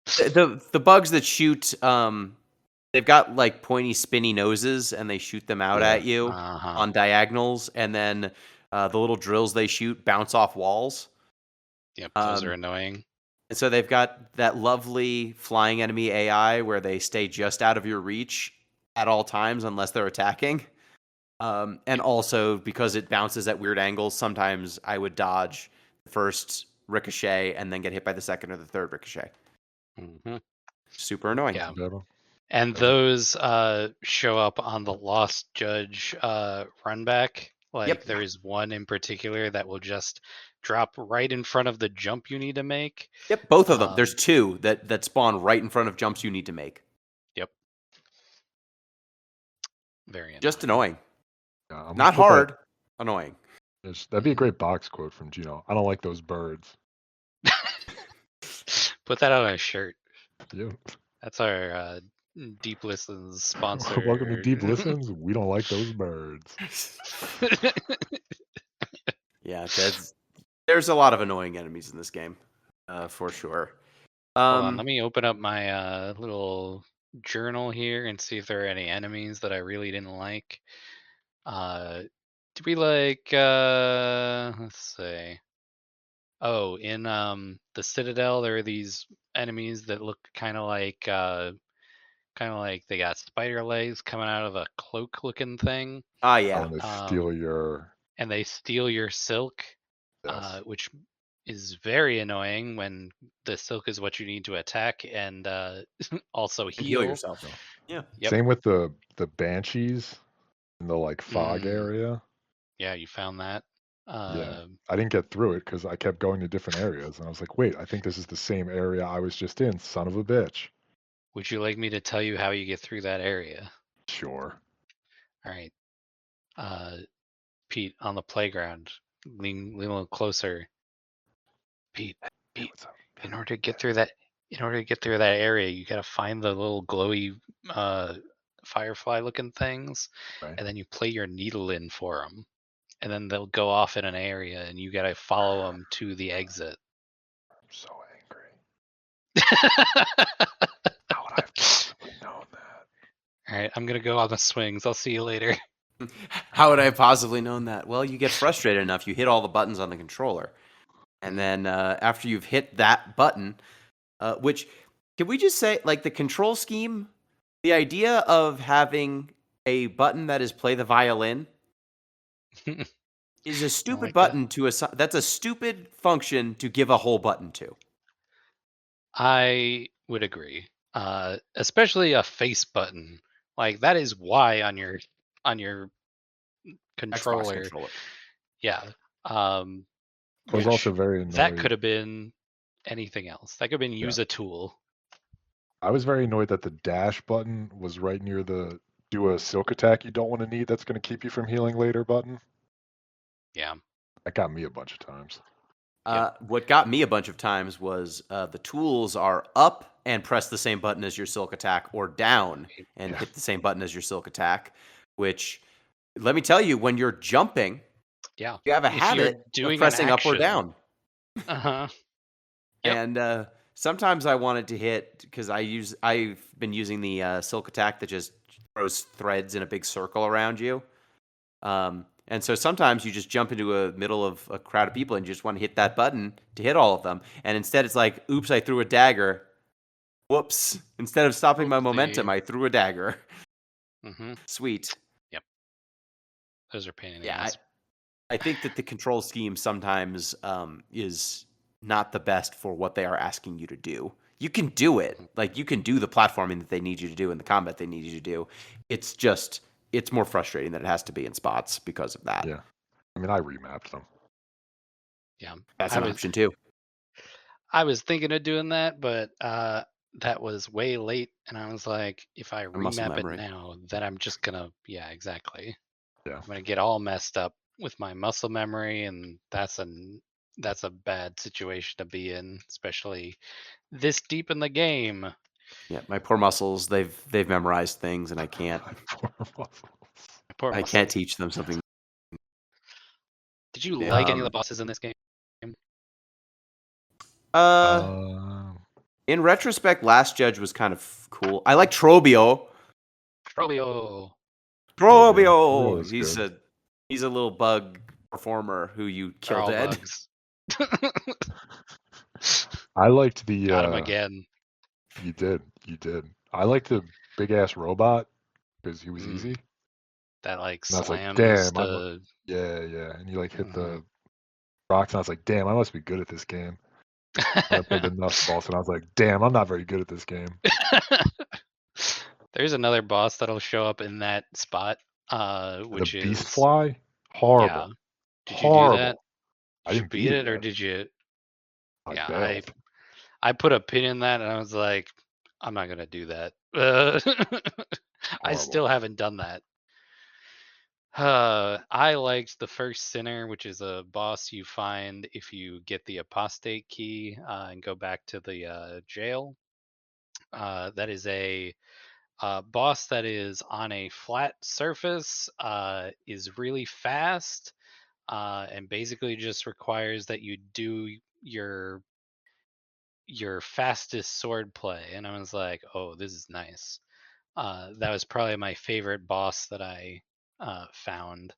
The bugs that shoot, they've got like pointy, spinny noses, and they shoot them out at you on diagonals, and then the little drills they shoot bounce off walls. Yep, those are annoying. And so they've got that lovely flying enemy AI where they stay just out of your reach at all times unless they're attacking. And also because it bounces at weird angles, sometimes I would dodge the first ricochet and then get hit by the second or the third ricochet. Super annoying. Yeah. And those show up on the Lost Judge run back. Like there is one in particular that will just drop right in front of the jump you need to make. Yep, both of them. There's 2 that spawn right in front of jumps you need to make. Yep. Very annoying. Just annoying. Yeah, not hard. Annoying. That'd be a great box quote from Gino. I don't like those birds. Put that on a shirt. Yeah. That's our Deep Listens sponsor. Welcome to Deep Listens. We don't like those birds. Yeah, there's a lot of annoying enemies in this game, for sure. Hold on, let me open up my little journal here and see if there are any enemies that I really didn't like. Do we like? Let's see. Oh, in the Citadel, there are these enemies that look kind of like they got spider legs coming out of a cloak-looking thing. Ah, yeah. When they steal your and they steal your silk, Yes. which is very annoying when the silk is what you need to attack and also And heal heal. yourself. Yeah. Yep. Same with the banshees in the like fog Mm, area. yeah, you found that. Yeah. I didn't get through it because I kept going to different areas, and I was like, wait, I think this is the same area I was just in. Son of a bitch. Would you like me to tell you how you get through that area? Sure. All right. Uh, Pete, on the playground, lean a little closer. Pete, Hey, Pete, what's up? in order to get through that, area, you gotta find the little glowy firefly-looking things, Right. and then you play your needle in for them, and then they'll go off in an area, and you gotta follow them to the exit. I'm so angry. How would I have possibly known that? All right, I'm gonna go on the swings. I'll see you later. How would I have possibly known that? Well, you get frustrated enough, you hit all the buttons on the controller. And then after you've hit that button, which can we just say, like the control scheme, the idea of having a button that is play the violin is a stupid like that. button to assign. That's a stupid function to give a whole button to. I would agree. Especially a face button. Like that is why on your Xbox controller. controller. Yeah. Um I was which also very that annoyed. could have been anything else. That could have been Yeah. use a tool. I was very annoyed that the dash button was right near the do a silk attack you don't want to need that's going to keep you from healing later button. Yeah. That got me a bunch of times. What got me a bunch of times was the tools are up and press the same button as your silk attack, or down and Yeah. hit the same button as your silk attack. Which, let me tell you, when you're jumping, Yeah. you have a If you're habit of doing an pressing up or action. down. Uh-huh. Yep. And sometimes I wanted to hit because I've been using the silk attack that just throws threads in a big circle around you. And so sometimes you just jump into a middle of a crowd of people and you just want to hit that button to hit all of them. And instead it's like, oops, I threw a dagger. Whoops. Instead of stopping my momentum, Oopsie. I threw a dagger. Mm-hmm. Sweet. Those are pain in the Yeah, ass. I think that the control scheme sometimes is not the best for what they are asking you to do. You can do it. Like, you can do the platforming that they need you to do and the combat they need you to do. It's just, it's more frustrating that it has to be in spots because of that. Yeah. I mean, I remapped them. Yeah. That's an option too. I was thinking of doing that, but that was way late, and I was like, if I muscle remap it memory. now, then I'm just gonna, yeah, exactly. Yeah. I'm gonna get all messed up with my muscle memory, and that's a bad situation to be in, especially this deep in the game. Yeah, my poor muscles, they've memorized things and I can't Poor muscles. Poor I muscle. can't teach them something. Did you like any of the bosses in this game? In retrospect, Last Judge was kind of cool. I like Trobio. Trobio. Trobio. is good. He's a little bug performer who you They're kill all dead. bugs. I liked the Got him again. You did. I liked the big ass robot because he was easy. That like And I was like, slams damn, the yeah. And you like hit the rocks, and I was like, damn, I must be good at this game. And I played the Nuss boss, and I was like, damn, I'm not very good at this game. There's another boss that'll show up in that spot, which The beast is fly, horrible. Yeah. Did horrible. you do that? I Did you didn't beat it, or yet. did you? I Yeah, bailed. I put a pin in that, and I was like, I'm not gonna do that. I still haven't done that. I liked the first sinner, which is a boss you find if you get the apostate key and go back to the jail. That is a boss that is on a flat surface, is really fast, and basically just requires that you do your fastest sword play. And I was like, oh, this is nice. That was probably my favorite boss that I found.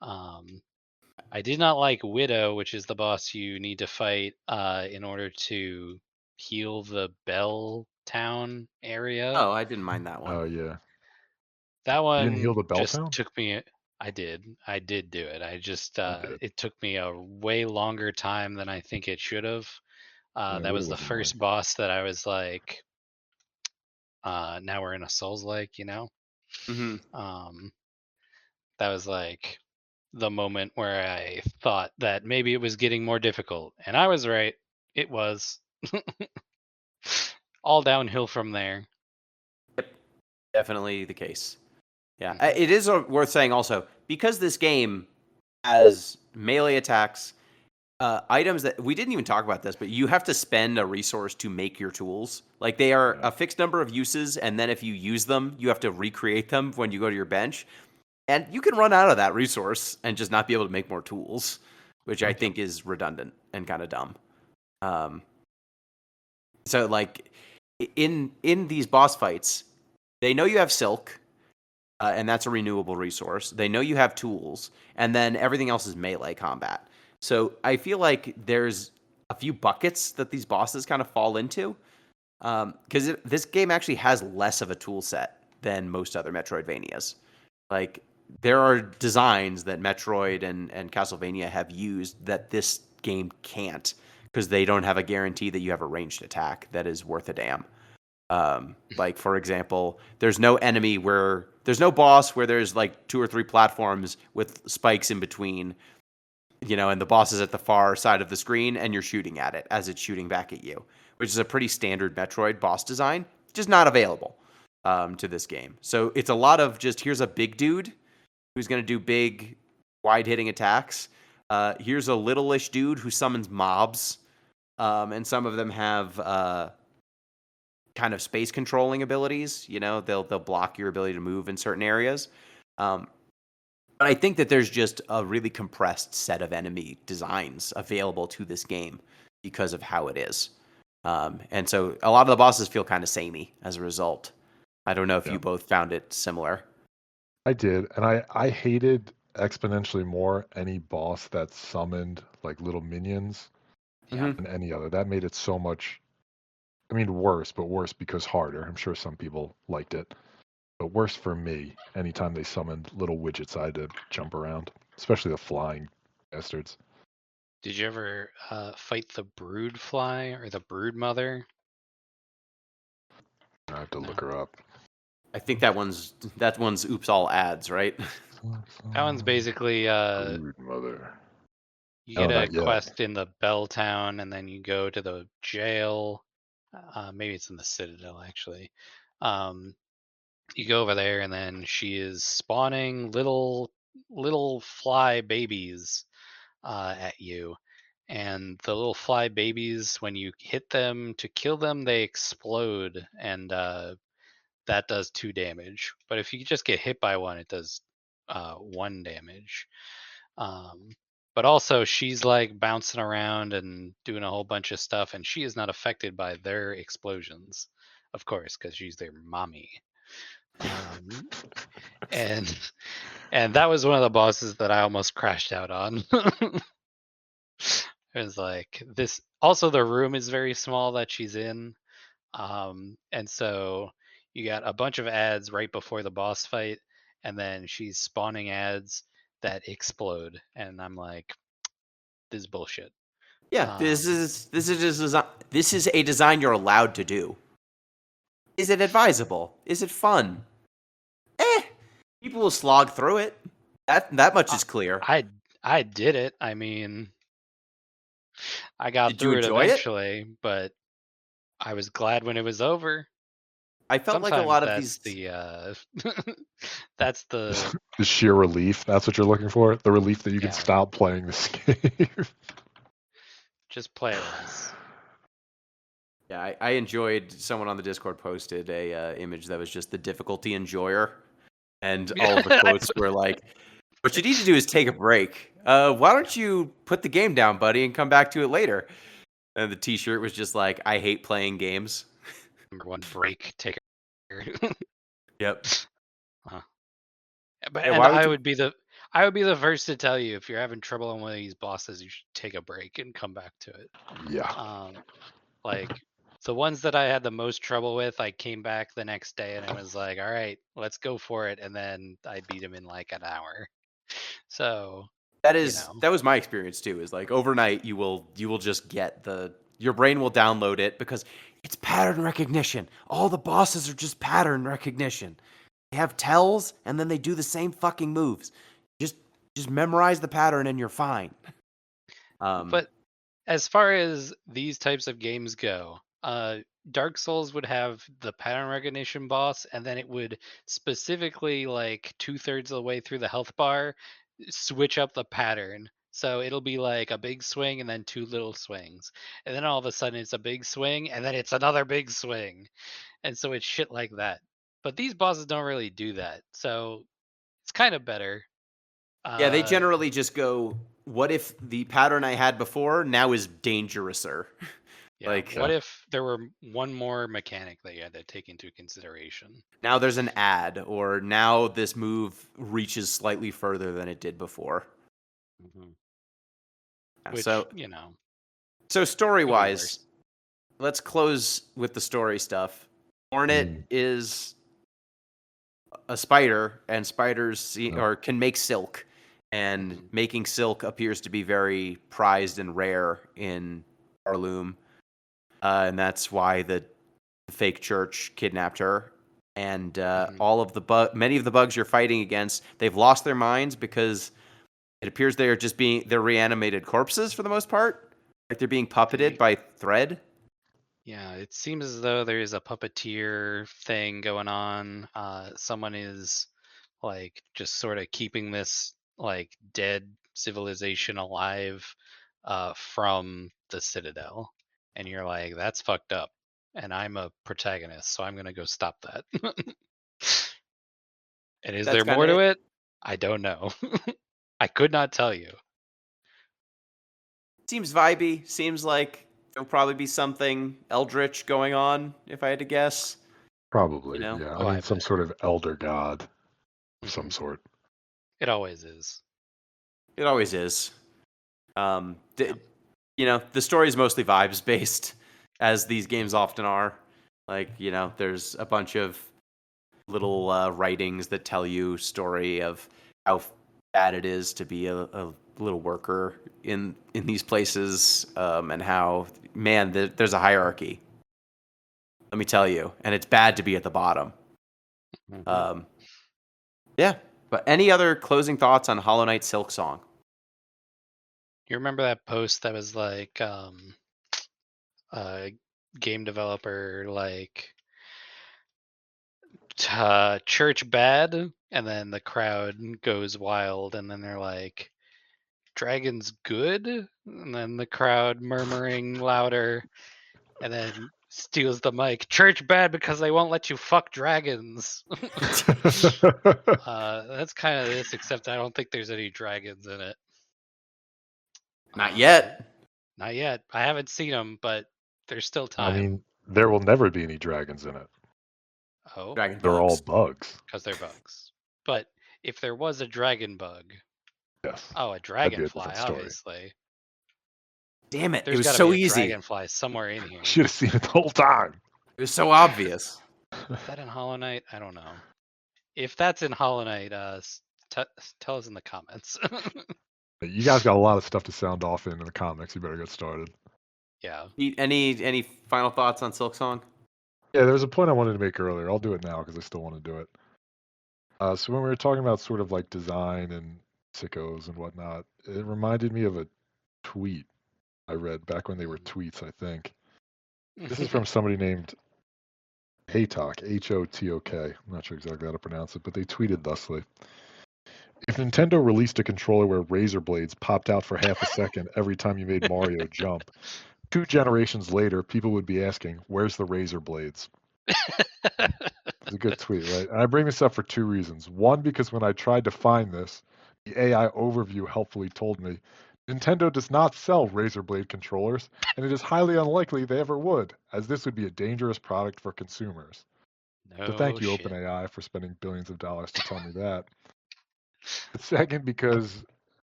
I did not like Widow, which is the boss you need to fight in order to heal the Bell Town area. Oh, I didn't mind that one. Oh yeah. That one didn't heal the Bell just Town? took me. I did do it. I just Okay. it took me a way longer time than I think it should have. Yeah, That what are was you the looking like? first boss that I was like, now we're in a Souls like, Hmm. Um, that was like the moment where I thought that maybe it was getting more difficult, and I was right. It was all downhill from there. Definitely the case. Yeah, Mhm. it is worth saying also because this game has melee attacks, items that we didn't even talk about this, but you have to spend a resource to make your tools. Like they are Yeah. a fixed number of uses, and then if you use them, you have to recreate them when you go to your bench. And you can run out of that resource and just not be able to make more tools, which I Yep. think is redundant and kind of dumb. Um, so like in these boss fights, they know you have silk, and that's a renewable resource. They know you have tools, and then everything else is melee combat. So I feel like there's a few buckets that these bosses kind of fall into, because this game actually has less of a tool set than most other Metroidvanias. Like there are designs that Metroid and Castlevania have used that this game can't because they don't have a guarantee that you have a ranged attack that is worth a damn. Like for example, there's no boss where there's like 2 or 3 platforms with spikes in between, and the boss is at the far side of the screen and you're shooting at it as it's shooting back at you, which is a pretty standard Metroid boss design, just not available to this game. So it's a lot of just here's a big dude who's going to do big, wide hitting attacks. Here's a littleish dude who summons mobs, and some of them have kind of space controlling abilities. They'll block your ability to move in certain areas. Um, but I think that there's just a really compressed set of enemy designs available to this game because of how it is. And so a lot of the bosses feel kind of samey as a result. I don't know if you Yeah. both found it similar. I did, and I hated exponentially more any boss that summoned like little minions Yeah. Hmm. than any other. That made it so much. I mean, worse, but worse because harder. I'm sure some people liked it, but worse for me. Anytime they summoned little widgets, I had to jump around, especially the flying bastards. Did you ever fight the brood fly or the brood mother? I have to look No. her up. I think that one's oops all ads, right? That one's basically Brood mother. you Oh, get a not yet. quest in the bell town and then you go to the jail. Maybe it's in the citadel actually. Um, you go over there and then she is spawning little fly babies at you, and the little fly babies, when you hit them to kill them, they explode, and that does 2 damage. But if you just get hit by one, it does 1 damage. um, but also she's like bouncing around and doing a whole bunch of stuff, and she is not affected by their explosions, of course, because she's their mommy. um, and and that was one of the bosses that I almost crashed out on. It was like this. Also, the room is very small that she's in, and so you got a bunch of ads right before the boss fight, and then she's spawning ads that explode, and I'm like, this is bullshit. Yeah, Um, this is a design you're allowed to do. Is it advisable? Is it fun? Eh, people will slog through it. That much I is clear. I I did it. I mean, I got Did you through it enjoy it? eventually, but I was glad when it was over. I felt like a Sometimes lot of that's these. the that's the The sheer relief. That's what you're looking for? The relief that you can yeah. stop playing this game. Just play it once. Yeah, I enjoyed. Someone on the Discord posted a image that was just the difficulty enjoyer, and all of the Yeah. quotes were like, "What you need to do is take a break. Why don't you put the game down, buddy, and come back to it later?" And the T-shirt was just like, "I hate playing games." Number one break taker. Yep. Huh. But Yeah. and Why would you? I would be the first to tell you, if you're having trouble on one of these bosses, you should take a break and come back to it. Yeah. Like the ones that I had the most trouble with, I came back the next day and I was like, all right, let's go for it. And then I beat him in like an hour. So That you is know, that was my experience too. Is like overnight you will just get your brain will download it because it's pattern recognition. All the bosses are just pattern recognition. They have tells and then they do the same fucking moves. Just memorize the pattern and you're fine. but as far as these types of games go, Dark Souls would have the pattern recognition boss, and then it would specifically, like 2/3 of the way through the health bar, switch up the pattern. So it'll be like a big swing and then two little swings. And then all of a sudden it's a big swing and then it's another big swing. And so it's shit like that. But these bosses don't really do that. So it's kind of better. Yeah, they Uh, generally just go, what if the pattern I had before now is dangerouser? yeah. Like, What if there were one more mechanic that you had to take into consideration? now there's an ad, or now this move reaches slightly further than it did before. Yeah, Which, so story could be wise, worse. let's close with the story stuff. Hornet is a spider, and spiders can make silk, and making silk appears to be very prized and rare in Arloom, and that's why the fake church kidnapped her. And all of the many of the bugs you're fighting against, they've lost their minds because it appears they are they're reanimated corpses for the most part, like they're being puppeted by thread. Yeah, it seems as though there is a puppeteer thing going on. Someone is like just sort of keeping this like dead civilization alive from the Citadel. And you're like, that's fucked up. And I'm a protagonist, so I'm gonna go stop that. And is That's there kind more of to it. it? I don't know. I could not tell you. Seems vibey. Seems like there'll probably be something eldritch going on, if I had to guess. Probably, You know? yeah. Oh, I I mean, some bet. sort of elder god of some Mhm. sort. It always is. It always is. Yep. The story is mostly vibes based, as these games often are. Like, there's a bunch of little writings that tell you story of how bad it is to be a little worker in these places, and how, man, there's a hierarchy. Let me tell you, and it's bad to be at the bottom. Mhm. Yeah. But any other closing thoughts on Hollow Knight Silksong? You remember that post that was like, a game developer like church bad, and then the crowd goes wild, and then they're like, dragons good, and then the crowd murmuring louder, and then steals the mic, church bad because they won't let you fuck dragons. That's kind of this, except I don't think there's any dragons in it. Not yet. Not yet. I haven't seen them, but there's still I time. mean, there will never be any dragons in it. Oh, Dragon They're all bugs. bugs. because they're bugs. But if there was a dragon bug, Yes. oh, a That'd be a dragonfly, different story. obviously. Damn it. It There's was got to so be a easy. dragonfly somewhere in here. Should have seen it the whole time. It was so obvious. Is that in Hollow Knight? I don't know. If that's in Hollow Knight, tell us in the comments. You guys got a lot of stuff to sound off in the comics. You better get started. Yeah. Any final thoughts on Silksong? Yeah, there was a point I wanted to make earlier. I'll do it now because I still want to do it. So when we were talking about sort of like design and sickos and whatnot, it reminded me of a tweet I read back when they were tweets, I think. This is from somebody named Haytok, Hotok. I'm not sure exactly how to pronounce it, but they tweeted thusly. If Nintendo released a controller where razor blades popped out for half a second every time you made Mario jump, 2 generations later, people would be asking, where's the razor blades? It's a good tweet, right? And I bring this up for 2 reasons. One, because when I tried to find this, the AI overview helpfully told me Nintendo does not sell razor blade controllers, and it is highly unlikely they ever would, as this would be a dangerous product for consumers. So thank No you, shit. OpenAI, for spending billions of dollars to tell me that. The second, because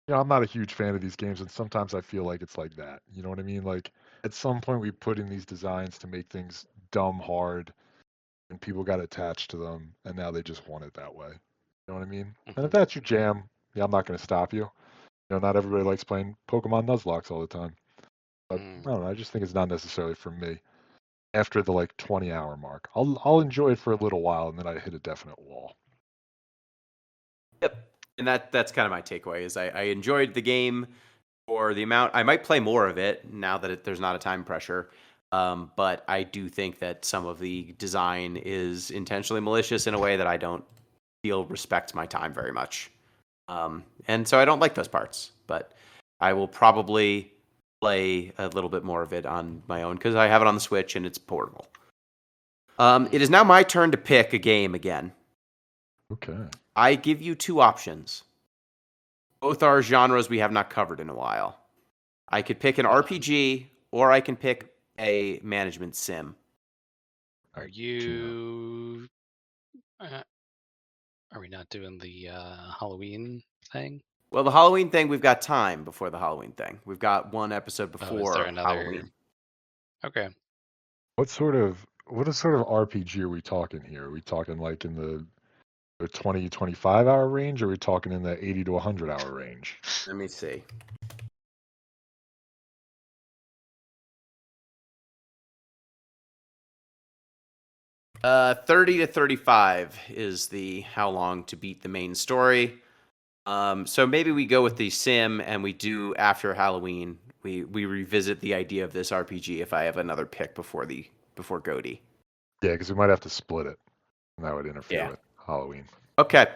I'm not a huge fan of these games, and sometimes I feel like it's like that. You know what I mean? Like at some point, we put in these designs to make things dumb hard, and people got attached to them, and now they just want it that way. You know what I mean? And if Mhm. that's your jam, Yeah, I'm not going to stop you. Not everybody likes playing Pokemon Nuzlocke all the time. But I don't know. I just think it's not necessarily for me. After the 20-hour mark, I'll enjoy it for a little while, and then I hit a definite wall. Yep, and that's kind of my takeaway. Is I enjoyed the game for the amount. I might play more of it now that there's not a time pressure. But I do think that some of the design is intentionally malicious in a way that I don't feel respects my time very much. And so I don't like those parts. But I will probably play a little bit more of it on my own because I have it on the Switch and it's portable. It is now my turn to pick a game again. Okay. I give you two options. Both are genres we have not covered in a while. I could pick an RPG or I can pick a management sim. Are you? Are we not doing the Halloween thing? Well, the Halloween thing, we've got time before the Halloween thing. We've got one episode Oh, is before there another? Halloween. Okay. What sort of RPG are we talking here? Are we talking like in the 20 25 hour range, or are we talking in the 80 to 100 hour range? Let me see. Uh, 30 to 35 is the how long to beat the main story. So maybe we go with the sim and we do after Halloween. We revisit the idea of this RPG if I have another pick before Goaty. Yeah, because we might have to split it, and that would interfere Yeah. with Halloween. Okay.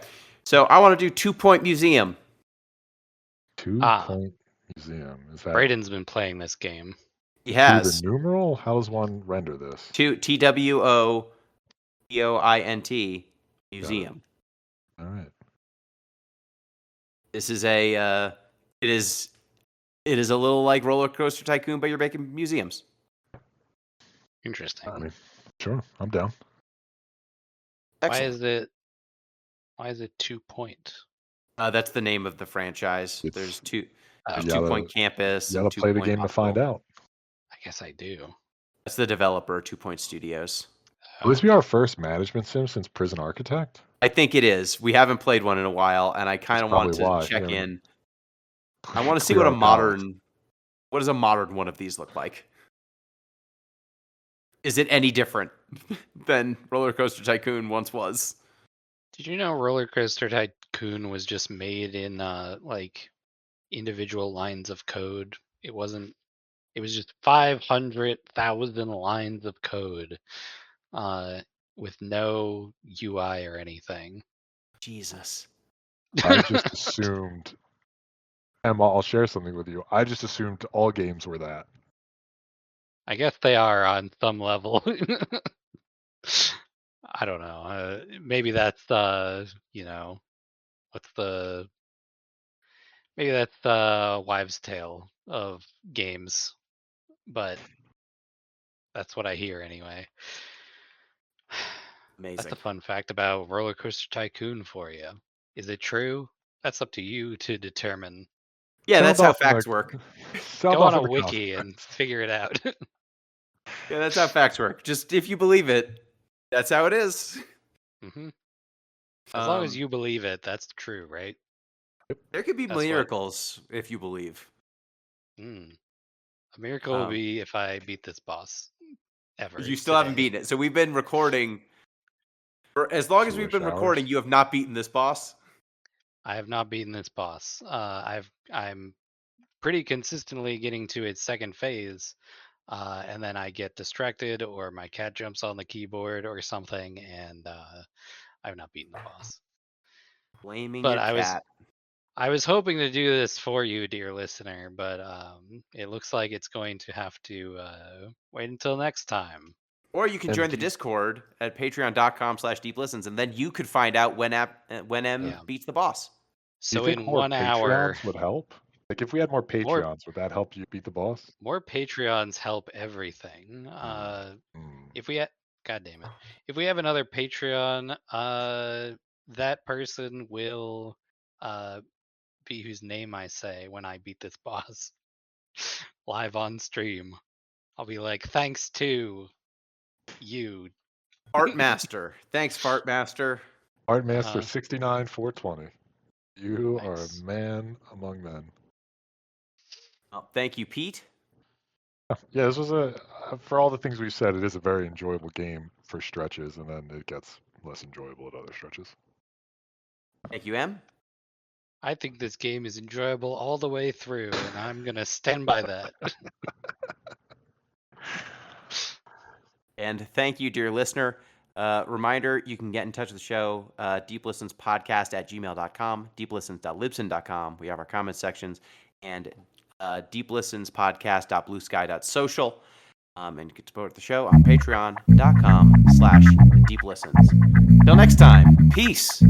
So I want to do 2 Point Museum. 2 Point Museum. Is that Braden's been playing this game. He to has the numeral? How does one render this? TWOPOINT Museum. All right. This is it is a little like Roller Coaster Tycoon, but you're making museums. Interesting. I mean, sure, I'm down. Excellent. Why is it 2 Point? That's the name of the franchise. It's- There's 2 You 2 gotta- Point Campus. You and gotta 2 play the Point game to find Hospital. out. I guess I do. That's the developer, 2 Point Studios. Will this be our first management sim since Prison Architect? I think it is. We haven't played one in a while, and I kind of want probably to why, check yeah. in. I want to see Clear what our palate. what does a modern one of these look like? Is it any different than Roller Coaster Tycoon once was? Did you know Roller Coaster Tycoon was just made in individual lines of code? It wasn't. It was just 500,000 lines of code, with no UI or anything. Jesus. I just assumed, Emma, I'll share something with you. I just assumed all games were that. I guess they are on some level. I don't know. Maybe that's what's the maybe that's the wives' tale of games, but that's what I hear anyway. Amazing. That's a fun fact about Roller Coaster Tycoon for you. Is it true? That's up to you to determine. Yeah, Sound that's how off on facts the- work. sound Go off on a the wiki cuff. and figure it out. Yeah, that's how facts work. Just if you believe it, that's how it is. hmm As long as Um, you believe it, that's true, right? There could be That's what- miracles if you believe. A miracle will Um, be if I beat this boss ever. You still haven't today. beaten it. So we've been recording. For as long as we've been Foolish recording, hours. you have not beaten this boss. I have not beaten this boss. I'm pretty consistently getting to its second phase, and then I get distracted, or my cat jumps on the keyboard, or something, and I've not beaten the boss. Blaming But your cat. I was hoping to do this for you, dear listener, but it looks like it's going to have to wait until next time. Or you can And join the you- Discord at patreon.com/deeplistens, and then you could find out when M Yeah. beats the boss. Do So you think in more 1 hour, Patreons would help? Like if we had more Patreons, would that help you beat the boss? more Patreons help everything. If we had, God damn it, if we have another Patreon, that person will be whose name I say when I beat this boss live on stream. I'll be like, thanks to you. Fart Master. Thanks, Fart Master. Art Master Uh-huh. 69 420. You are Nice. a man among men. Well, thank you, Pete. Yeah, this was for all the things we said, it is a very enjoyable game for stretches, and then it gets less enjoyable at other stretches. Thank you, Em. I think this game is enjoyable all the way through, and I'm gonna stand by that. And thank you, dear listener. Reminder, you can get in touch with the show, deeplistenspodcast@gmail.com, deeplistens.libsyn.com. We have our comment sections, and deeplistenspodcast.bluesky.social. And you can support the show on patreon.com/deeplistens. Till next time, peace.